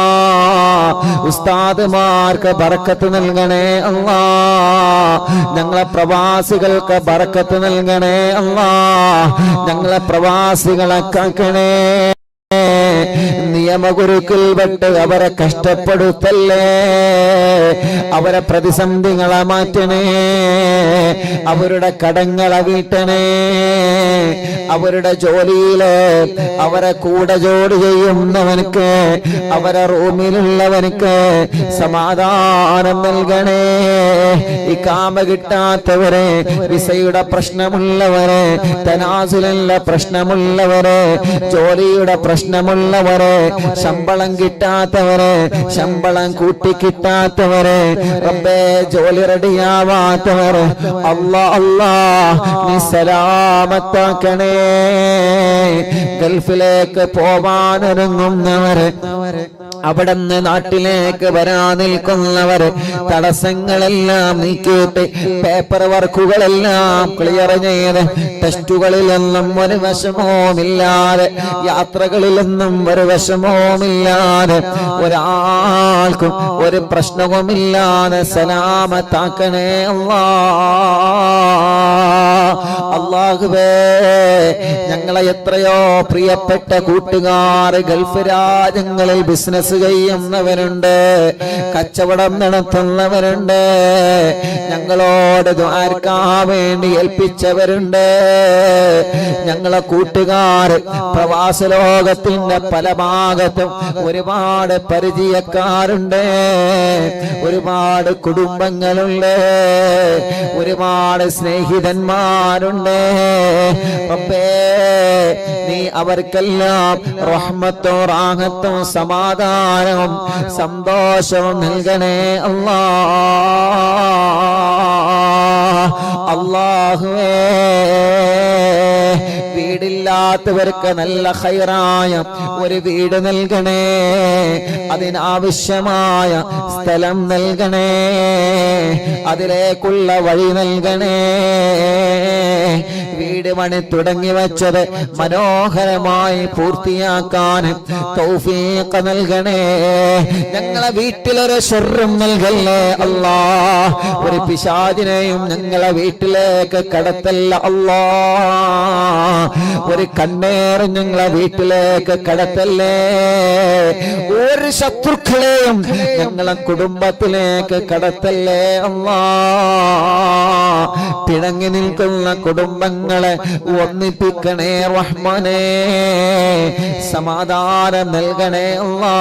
ഉസ്താദുമാർക്ക് ബറക്കത്ത് നൽകണേ അല്ലാ. ഞങ്ങളെ പ്രവാസികൾക്ക് ബറക്കത്ത് നൽകണേ അല്ലാ. ഞങ്ങളെ പ്രവാസികളെ കാക്കണേ. നിയമഗുരുക്കൾപ്പെട്ട് അവരെ കഷ്ടപ്പെടുത്തല്ലേ. അവരെ പ്രതിസന്ധികളെ മാറ്റണേ. അവരുടെ കടങ്ങളെ വീട്ടണേ. അവരുടെ ജോലിയില് അവരെ കൂടെ ജോലി ചെയ്യുന്നവനക്ക്, അവരെ റൂമിലുള്ളവനക്ക് സമാധാനം നൽകണേ. ഈ കാമ കിട്ടാത്തവരെ, വിസയുടെ പ്രശ്നമുള്ളവരെ, തനാസുലിന്റെ പ്രശ്നമുള്ളവരെ, ജോലിയുടെ പ്രശ്നമുള്ളവരെ, ശമ്പളം കിട്ടാത്തവരെ, ശമ്പളം കൂട്ടിക്കിട്ടാത്തവരെ, റബ്ബേ ജോലി റെഡിയാവാത്തവരെ അല്ലാ അല്ലാ നീ സലാമത്താക്കണേ. ഗൾഫിലേക്ക് പോവാനൊരുങ്ങുന്നവരെ, അവിടുന്ന് നാട്ടിലേക്ക് വരാൻ നിൽക്കുന്നവര് തടസ്സങ്ങളെല്ലാം നീക്കിയിട്ട് പേപ്പർ വർക്കുകളെല്ലാം ക്ലിയർ ചെയ്ത് ടെസ്റ്റുകളിലൊന്നും ഒരു വിഷമവുമില്ലാതെ, യാത്രകളിലൊന്നും ഒരു വിഷമവുമില്ലാതെ, ഒരാൾക്കും ഒരു പ്രശ്നവുമില്ലാതെ സലാമത്താക്കണേ അല്ലാ. അല്ലാഹുവേ ഞങ്ങളെ എത്രയോ പ്രിയപ്പെട്ട കൂട്ടുകാർ ഗൾഫ് രാജ്യങ്ങളിൽ ബിസിനസ് ചെയ്യുന്നവരുണ്ട്, കച്ചവടം നടത്തുന്നവരുണ്ട്, ഞങ്ങളോട് ദുആർക്കാൻ വേണ്ടി ഏൽപ്പിച്ചവരുണ്ട്. ഞങ്ങളെ കൂട്ടുകാർ പ്രവാസ ലോകത്തിന്റെ പല ഭാഗത്തും ഒരുപാട് പരിചയക്കാരുണ്ട്, ഒരുപാട് കുടുംബങ്ങളുണ്ട്, ഒരുപാട് സ്നേഹിതന്മാരുണ്ട്. റബ്ബേ നീ അവർക്കെല്ലാം റഹ്മത്തും റാഹത്തും സമാധാനവും സന്തോഷവും നൽകണേ അല്ലാ. അല്ലാഹുവേ വീടില്ലാത്തവർക്ക് നല്ല ഖൈറായ ഒരു വീട് നൽകണേ. അതിനാവശ്യമായ സ്ഥലം നൽകണേ. അതിലേക്കുള്ള വഴി നൽകണേ. വീട് പണി തുടങ്ങി വെച്ചത് മനോഹരമായി പൂർത്തിയാക്കാൻ തൗഫീഖ് നൽകണേ. ഞങ്ങളെ വീട്ടിലൊരു ശർറും നൽകല്ലേ അല്ലാ. ഒരു പിശാചിനെയും ഞങ്ങളെ വീട്ടിലേക്ക് കടത്തല്ല അല്ലാ. ഒരു ഒരു കണ്ണേറും ഞങ്ങളെ വീട്ടിലേക്ക് കടത്തല്ലേ. ഒരു ശത്രുക്കളെയും ഞങ്ങളെ കുടുംബത്തിലേക്ക് കടത്തല്ലേ അല്ലാ. പിണങ്ങി നിൽക്കുന്ന കുടുംബങ്ങളെ ഒന്നിപ്പിക്കണേ റഹ്മാനേ. സമാധാനം നൽകണേ അല്ലാ.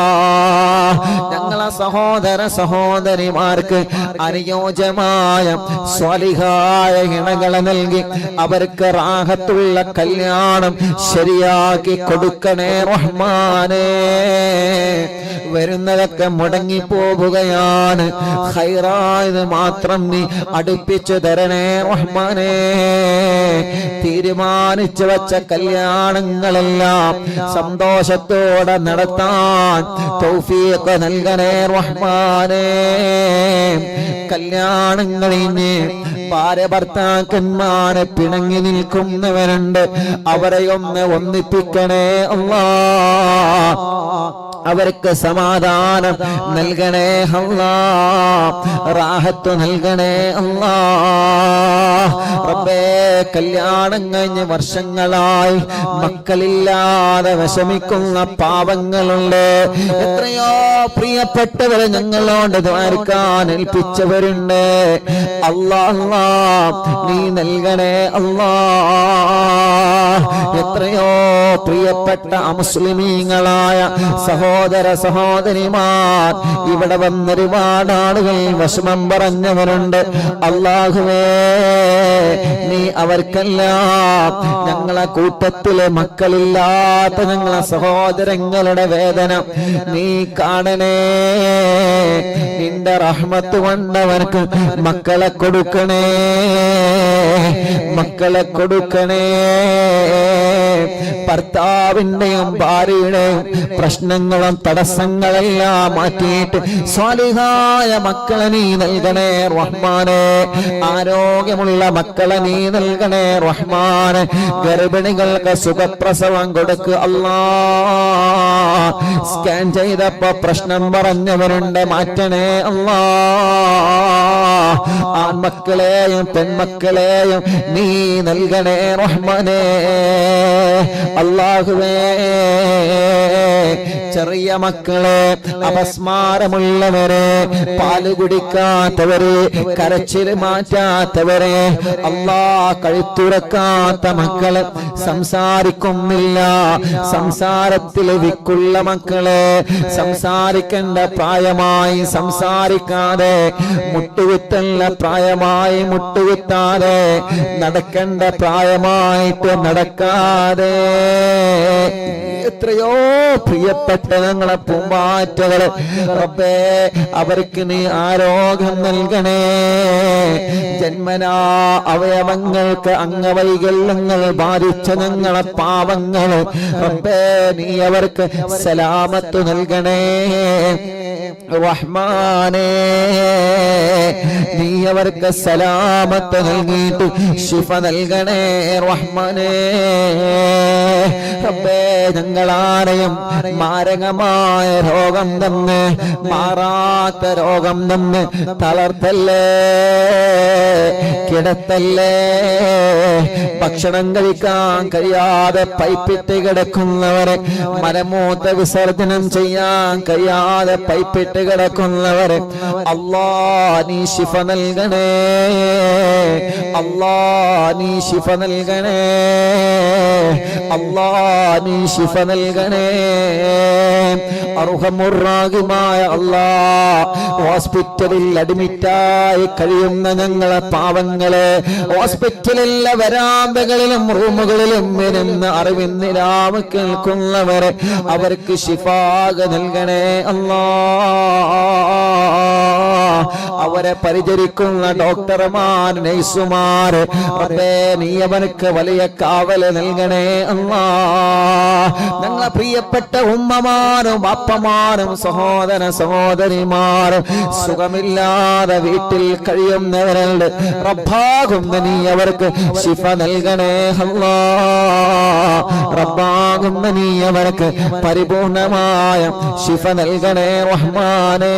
ഞങ്ങളെ സഹോദര സഹോദരിമാർക്ക് അനുയോജ്യമായ സ്വാലിഹായ ഇണകളെ നൽകി അവർക്ക് റാഹത്തുള്ള കല്യാണം ശരിയാക്കി കൊടുക്കണേ റഹ്മാനേ. വരുന്നതൊക്കെ മുടങ്ങിപ്പോവുകയാണ്. ഖൈറായത് മാത്രം നീ അടുപ്പിച്ചു തരണേ റഹ്മാനേ. തീരുമാനിച്ചു വച്ച കല്യാണങ്ങളെല്ലാം സന്തോഷത്തോടെ നടത്താൻ തൗഫീഖ് നൽകണേ റഹ്മാനേ. കല്യാണങ്ങളിന് ഭാര്യ ഭർത്താക്കന്മാരെ പിണങ്ങി നിൽക്കുന്നവരുണ്ട്. അവരെ ഒന്നിപ്പിക്കണേ അല്ലാഹ്. അവർക്ക് സമാധാനം നൽകണേ അല്ലാഹ്. റാഹത്ത് നൽകണേ അല്ലാഹ്. റബ്ബേ, കല്യാണം കഴിഞ്ഞ് വർഷങ്ങളായി മക്കളില്ലാതെ വിഷമിക്കുന്ന പാവങ്ങളുണ്ട്. എത്രയോ പ്രിയപ്പെട്ടവരെ ഞങ്ങളോട് ദ്വാരക്കാൻ ഏൽപ്പിച്ചവരുണ്ട്. അല്ലാഹ് നീ നൽകണേ അല്ലാഹ്. എത്രയോ പ്രിയപ്പെട്ട അമുസ്ലിമീങ്ങളായ സഹോദര സഹോദരിമാർ ഇവിടെ വന്നൊരുപാട് ആളുകൾ വിഷമം പറഞ്ഞവരുണ്ട്. അല്ലാഹുവേ, നീ അവർക്കെല്ലാം ഞങ്ങളെ കൂട്ടത്തിലെ മക്കളില്ലാത്ത ഞങ്ങളെ സഹോദരങ്ങളുടെ വേദന നീ കാണണേ. നിന്റെ റഹ്മത്ത് കൊണ്ടവർക്ക് മക്കളെ കൊടുക്കണേ, മക്കളെ കൊടുക്കണേ. ഭർത്താവിന്റെയും ഭാര്യയുടെയും പ്രശ്നങ്ങളും തടസ്സങ്ങളെല്ലാം മാറ്റിയിട്ട് സ്വാലിഹായ മക്കളെ നീ നൽകണേ റഹ്മാനേ. ആരോഗ്യമുള്ള മക്കളെ നീ നൽകണേ റഹ്മാനേ. ഗർഭിണികൾക്ക് സുഖപ്രസവം കൊടുക്കുക അല്ലാഹ്. സ്കാൻ ചെയ്തപ്പോ പ്രശ്നം പറഞ്ഞവരുണ്ട്, മാറ്റണേ അല്ലാഹ്. ആൺമക്കളെയും പെൺമക്കളെയും നീ നൽകണേ റഹ്മാനേ. അല്ലാഹുവേ, ചെറിയ മക്കളെ, അപസ്മാരമുള്ളവരെ, പാല് കുടിക്കാത്തവരെ, കരച്ചിൽ മാറ്റാത്തവരെ, അല്ലാഹ് കഴുത്തുറക്കാത്ത മക്കളെ, സംസാരിക്കുന്നില്ല, സംസാരത്തിൽ വിക്കുള്ള മക്കളെ, സംസാരിക്കേണ്ട പ്രായമായി സംസാരിക്കാതെ, മുട്ടുകുത്തല്ല പ്രായമായി മുട്ടുകുത്താതെ, നടക്കേണ്ട പ്രായമായിട്ട് നടക്കാതെ, എത്രയോ പ്രിയപ്പെട്ട ഞങ്ങളെ പൂമ്പാറ്റകള് റബ്ബേ, അവർക്ക് നീ ആരോഗ്യം നൽകണേ. ജന്മനാ അവയവങ്ങൾക്ക് അംഗവൈകല്യങ്ങൾ ബാധിച്ച ഞങ്ങളെ പാവങ്ങള് റബ്ബേ, നീ അവർക്ക് സലാമത്ത് നൽകണേ റഹ്മാനേ. നീ അവർക്ക് സലാമത്ത് നൽകിയിട്ട് ശിഫ നൽകണേ റഹ്മാനേ. റബ്ബേ, ഞങ്ങളാരെയും മാരകമായ രോഗം തന്ന്, മാറാത്ത രോഗം തന്ന് തളർത്തല്ലേ, കിടത്തല്ലേ. ഭക്ഷണം കഴിക്കാൻ കഴിയാതെ പൈപ്പിട്ട് കിടക്കുന്നവരെ, മലമൂത്ര വിസർജനം ചെയ്യാൻ കഴിയാതെ പൈപ്പിട്ട് കിടക്കുന്നവരെ അല്ലാഹ് നീ ശിഫ നൽകണേ, അല്ലാഹ് നീ ശിഫ നൽകണേ, അല്ലാഹ് നീ ശിഫ നൽകണേ. അർഹമുർറാഹിമായ അല്ലാഹ്, ഹോസ്പിറ്റലിൽ അഡ്മിറ്റായി കഴിയുന്ന ഞങ്ങളെ പാവങ്ങളെ, ഹോസ്പിറ്റലിലെ വരാന്തകളിലും റൂമുകളിലും ഇരുന്ന് അറിവിന്നിലാവ് കേൾക്കുന്നവരെ അവർക്ക് ശിഫാക നൽകണേ അല്ലാഹ്. അവരെ പരിചരിക്കുന്ന ഡോക്ടർമാർ, നഴ്സുമാർ റബ്ബേ, നീ അവർക്ക് വലിയ കാവല് നൽകണേ അല്ലാഹ്. ഞങ്ങളെ പ്രിയപ്പെട്ട ഉമ്മമാരും അപ്പമാരും സഹോദര സഹോദരിമാരും സുഖമില്ലാതെ വീട്ടിൽ കഴിയുന്നവരുണ്ട്. റബ്ബാകുന്ന നീ അവർക്ക് ശിഫ നൽകണേ അല്ലാഹ്. റബ്ബാകുന്ന നീ അവർക്ക് പരിപൂർണമായ ശിഫ നൽകണേ റഹ്മാനേ,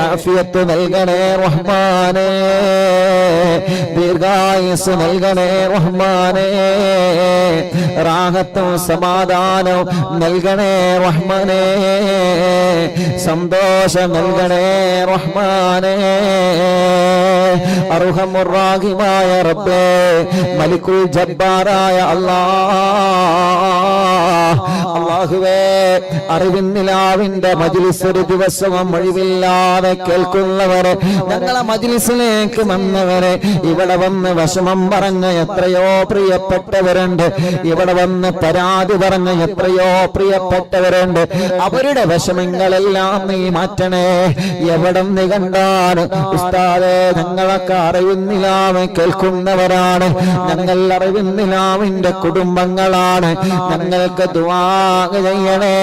ആഫിയത്ത് നൽകണേ റഹ്മാനേ, ദീർഘായുസ് നൽകണേ റഹ്മാനേ, റാഹത്തും സമാധാനവും നൽകണേ റഹ്മാനേ, സന്തോഷം നൽകണേ റഹ്മാനേ. അർഹമുർ റഹീമായ റബ്ബേ, മലിക്കുൽ ജബ്ബാറായ അല്ലാഹുവേ, അറിവിന്നിലാവിന്റെ മജ്ലിസ് ഒരു ദിവസവും ഒഴിവില്ലാതെ കേൾക്കുന്നവരെ, ഞങ്ങളെ മജ്ലിസിലേക്ക് വന്നവരെ, ഇവിടെ വന്ന് വിഷമം പറഞ്ഞ എത്രയോ പ്രിയപ്പെട്ടവരുണ്ട്, ഇവിടെ വന്ന് പരാതി പറഞ്ഞ എത്രയോ പ്രിയപ്പെട്ടവരുണ്ട്. അവരുടെ വിഷമങ്ങളെല്ലാം നീ മാറ്റണേ. എവിടെ നീ കണ്ടാണ് ഉസ്താദേ, ഞങ്ങളൊക്കെ അറിവിന്നിലാവ് കേൾക്കുന്നവരാണ്, ഞങ്ങൾ അറിവിന്നിലാവിന്റെ കുടുംബങ്ങളാണ്, ഞങ്ങൾക്ക് ദുആ ചെയ്യണേ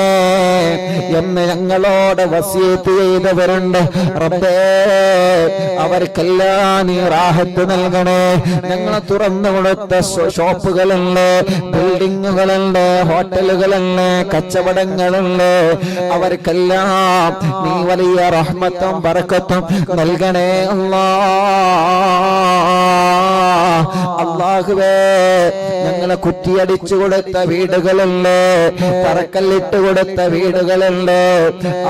എന്ന് ഞങ്ങളോട് വസിയത്ത് ചെയ്തവരുണ്ട്. റബ്ബേ, അവർക്കെല്ലാം നീ റാഹത്ത് നൽകണേ. ഞങ്ങൾ തുറന്നു കൊടുത്ത ഷോപ്പുകളുണ്ട്, ബിൽഡിങ്ങുകളുണ്ട്, ഹോട്ടലുകളുണ്ട്, കച്ചവടങ്ങളുണ്ട്, അവർക്കെല്ലാം നീ വലിയ റഹ്മത്തും ബറക്കത്തും നൽകണേ അല്ലാഹുവേ. ഞങ്ങളെ കുറ്റിയടിച്ചു കൊടുത്ത വീടുകളുണ്ട്, തറക്കല്ലിട്ട് കൊടുത്ത വീടുകളുണ്ട്,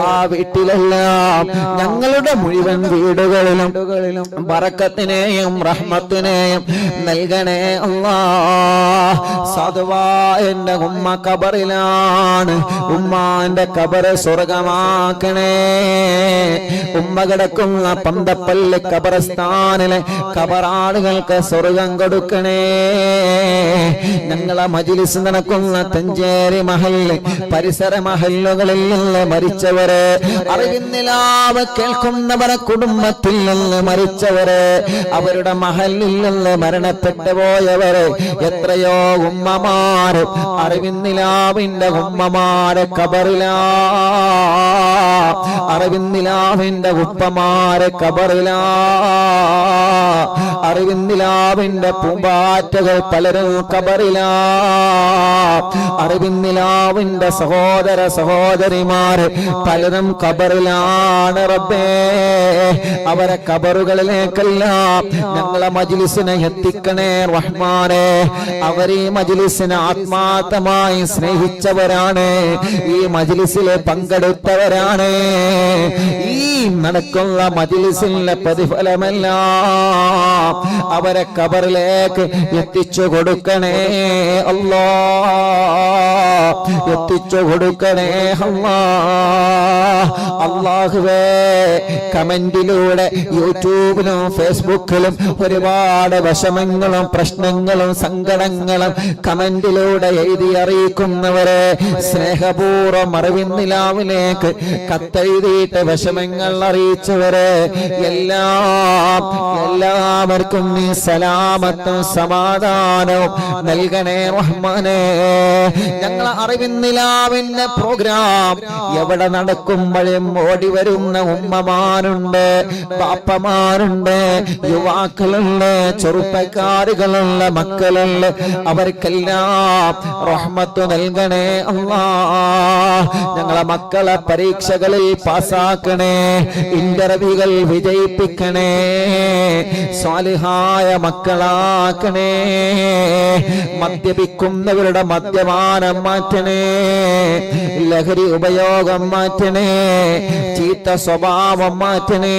ആ വീട്ടിലെല്ലാം ഞങ്ങളുടെ മുഴുവൻ വീടുകളിലും ബറക്കത്തിനെയും റഹ്മത്തിനെയും നൽകണേ അല്ലാഹ്. സാധുവാ എന്റെ ഉമ്മ ഖബറിലാണ്, ഉമ്മാന്റെ ഖബറ് സ്വർഗമാക്കണേ. ഉമ്മ കിടക്കുന്ന പന്തപ്പള്ളി ഖബർസ്ഥാനിലെ ഖബറാളുകൾക്ക് സ്വർഗം കൊടുക്കണേ. ഞങ്ങളെ മജ്ലിസ് നടക്കുന്ന തഞ്ചേരി മഹല്ല് പരിസര മഹല്ലുകളിൽ നിന്ന് മരിച്ചവരെ, അറിവിന്നിലാവ് കേൾക്കുന്നവരെ കുടുംബത്തിൽ നിന്ന് മരിച്ചവരെ, അവരുടെ മഹല്ലിൽ നിന്ന് മരണപ്പെട്ടു പോയവരെ, എത്രയോ ഉമ്മമാര് അറിവിന്നിലാവിന്റെ ഉമ്മമാരെ ഖബറിലാ, അറിവിന്നിലാവിന്റെ ഉപ്പമാരെ ഖബറിലാ, അറിവിന്നിലാവിന്റെ പൂമ്പാറ്റകൾ പലരും ഖബറിലാ, അറിവിന്നിലാവിന്റെ സഹോദര സഹോദരിമാര് പലരും ഖബറിലാണ്. റബ്ബേ, അവരെ ഖബറുകളിലേക്കെല്ലാം ഞങ്ങളെ മജ്ലിസിനെ എത്തിക്കണേ റഹ്മാനേ. അവർ ഈ മജ്ലിസിനെ ആത്മാർത്ഥമായി സ്നേഹിച്ചവരാണ്, ഈ മജ്ലിസിൽ പങ്കെടുത്തവരാണ്. ഈ നടക്കുന്ന മജ്ലിസിന്റെ പ്രതിഫലമെല്ലാം അവരെ ഖബറിലേക്ക് എത്തിച്ചു കൊടുക്കണേ അല്ലാഹ്, എത്തിച്ചു കൊടുക്കണേ അല്ലാഹ്. അല്ലാഹുവേ, കമന്റിലൂടെ യൂട്യൂബിലും ഫേസ്ബുക്കിലും ഒരുപാട് വിഷമങ്ങളും പ്രശ്നങ്ങളും സങ്കടങ്ങളും കമന്റിലൂടെ എഴുതി അറിയിക്കുന്നവരെ, സ്നേഹപൂർവ്വം അറിവിന്നിലാവിലേക്ക് കത്തെഴുതിയിട്ട് വിഷമങ്ങൾ അറിയിച്ചവരെ എല്ലാവർക്കും നീ സലാമത്തും സമാധാനവും നൽകണേ റഹ്മാനേ. ഞങ്ങൾ അറിവിന്നിലാവിന്റെ പ്രോഗ്രാം എവിടെ നടക്കുമ്പോഴും ഓടി വരുന്ന ഉമ്മമാരുണ്ട്, പാപ്പമാരുണ്ട്, യുവാക്കളുണ്ട്, ചെറുപ്പക്കാരുകളുള്ള മക്കളുണ്ട്, അവർക്കെല്ലാം റഹ്മത്ത് നൽകണേ അല്ലാഹ്. ഞങ്ങളെ മക്കളെ പരീക്ഷകളിൽ പാസ്സാക്കണേ, ഇന്റർവ്യൂകൾ വിജയിപ്പിക്കണേ, സ്വാലിഹായ മക്കളാക്കണേ. മദ്യപിക്കുന്നവരുടെ മദ്യപാനം മാറ്റണേ, ലഹരി ഉപയോഗം മാറ്റണേ, ചീത്ത സ്വഭാവം മാറ്റണേ,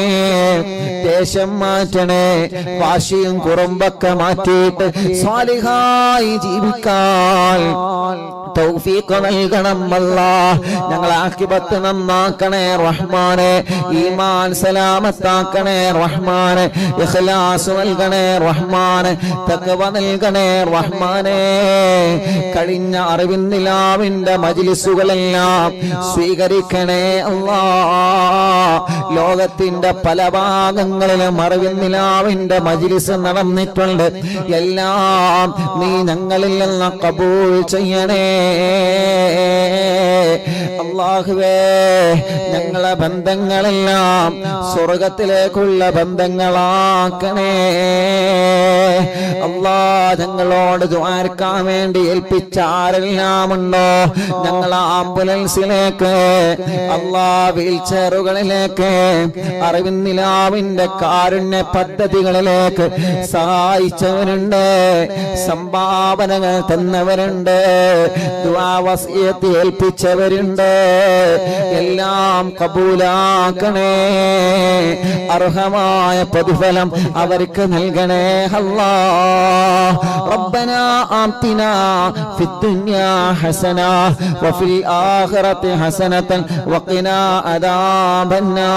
ദേശം മാറ്റണേ, വാശിയും കുറുമ്പൊക്കെ മാറ്റിയിട്ട് സ്വാലിഹായി ജീവിക്കാൻ തൗഫീഖ് നൽകണം അല്ലാഹ്. ഞങ്ങളെ ആഖിബത്ത് നന്നാക്കണേ റഹ്മാനേ, ഈമാൻ സലാമത്താക്കണേ റഹ്മാനേ, ഇഖ്ലാസ് നൽകണേ റഹ്മാനേ, തഖ്വ നൽകണേ റഹ്മാനേ. കഴിഞ്ഞ അറിവിന്നിലാവിന്റെ മജ്ലിസുകളെല്ലാം സ്വീകരിക്കണേ അല്ലാഹ്. ലോകത്തിന്റെ പല ഭാഗങ്ങളിലും അറിവിന്നിലാവിന്റെ മജ്ലിസ് നടന്നിട്ടുണ്ട്, എല്ലാം നീ ഞങ്ങളിൽ നിന്ന് ഖബൂൽ ചെയ്യണേ. അല്ലാഹുവേ ഞങ്ങളെ ബന്ധങ്ങളെല്ലാം സ്വർഗത്തിലേക്കുള്ള ബന്ധങ്ങളാക്കണേ അല്ലാ. ഞങ്ങളോട് ദുആർക്കാൻ വേണ്ടി ഏൽപ്പിച്ച ആരെല്ലാം ഉണ്ടോ ഞങ്ങൾ ആംബുലൻസിലേക്ക് അല്ലാ, വീൽചെയറുകളിലേക്ക്, അറിവിന്നിലാവിന്റെ കാരുണ്യ പദ്ധതികളിലേക്ക് സഹായിച്ചവരുണ്ട്, സംഭാവനകൾ തന്നവരുണ്ട്, ദുആ വസിയത്ത് ഏൽപ്പിച്ചവരുണ്ട്. എല്ലാം കബൂലാക്കണേ, അർഹമായ പ്രതിഫലം അവർക്ക് നൽകണേ അല്ലാ. റബ്ബനാ ആതിനാ ഫിദ്ദുനിയാ ഹസന വഫിൽ ആഖിറതി ഹസനതൻ വഖിനാ അദാബന്നാർ.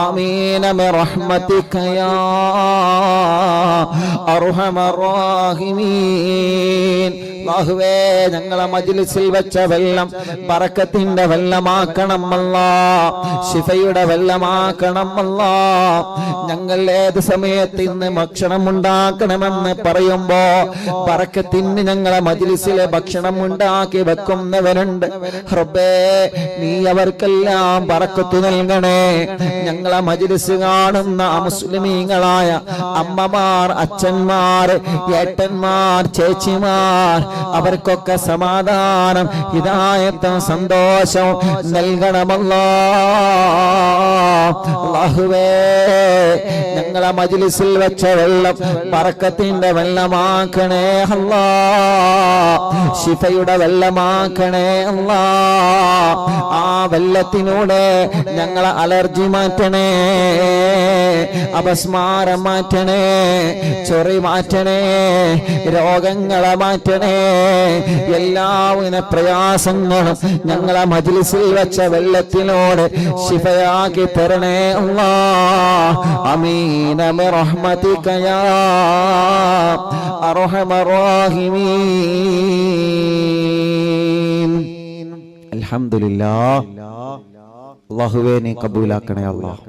ആമീൻ ബിറഹ്മതിക യാ അർഹമർ റഹീമീൻ. അല്ലാഹുവേ ഞങ്ങളെ മജ്ലിസിൽ വെച്ച വെള്ളം ബറക്കത്തിന്റെ വെള്ളമാക്കണം അല്ലാ, ശിഫയുടെ വെള്ളമാക്കണം അല്ലാ. ഞങ്ങൾ ഏത് സമയത്ത് ഇന്ന് ഭക്ഷണം ഉണ്ടാക്കണമെന്ന് പറയുമ്പോ ബറക്കത്തിന് ഞങ്ങളെ മജ്ലിസിലെ ഭക്ഷണം ഉണ്ടാക്കി വെക്കുന്നവരുണ്ട്. റബ്ബേ നീ അവർക്കെല്ലാം ബറക്കത്ത് നൽകണേ. ഞങ്ങളെ മജ്ലിസ് കാണുന്ന മുസ്ലിമീങ്ങളായ അമ്മമാർ, അച്ഛന്മാർ, ഏട്ടന്മാർ, ചേച്ചിമാർ, അവർക്കൊക്കെ സമാധാനം, ഹിദായത്തും സന്തോഷവും നൽകണമല്ലാ. അല്ലാഹുവേ ഞങ്ങളെ മജ്ലിസിൽ വെച്ച വെള്ളം ബറക്കത്തിന്റെ വെള്ളമാക്കണേ അല്ലാ, ശിഫയുടെ വെള്ളമാക്കണേ അല്ലാ. ആ വെള്ളത്തിനൂടെ ഞങ്ങളെ അലർജി മാറ്റണേ, അപസ്മാരം മാറ്റണേ, ചൊറി മാറ്റണേ, രോഗങ്ങളെ മാറ്റണേ. എല്ലാവിധ പ്രയാസങ്ങളും ഞങ്ങളെ മജ്ലിസിൽ വെച്ച വെള്ളത്തിനോട് ശിഫയാക്കി തരണേ അല്ലാ. ആമീൻ ബിറഹ്മതിക യാ അർഹമർ റഹീമീൻ. അൽഹംദുലില്ലാഹ്. അല്ലാഹുവേ നീ കബൂലാക്കണേ അല്ലാഹ്.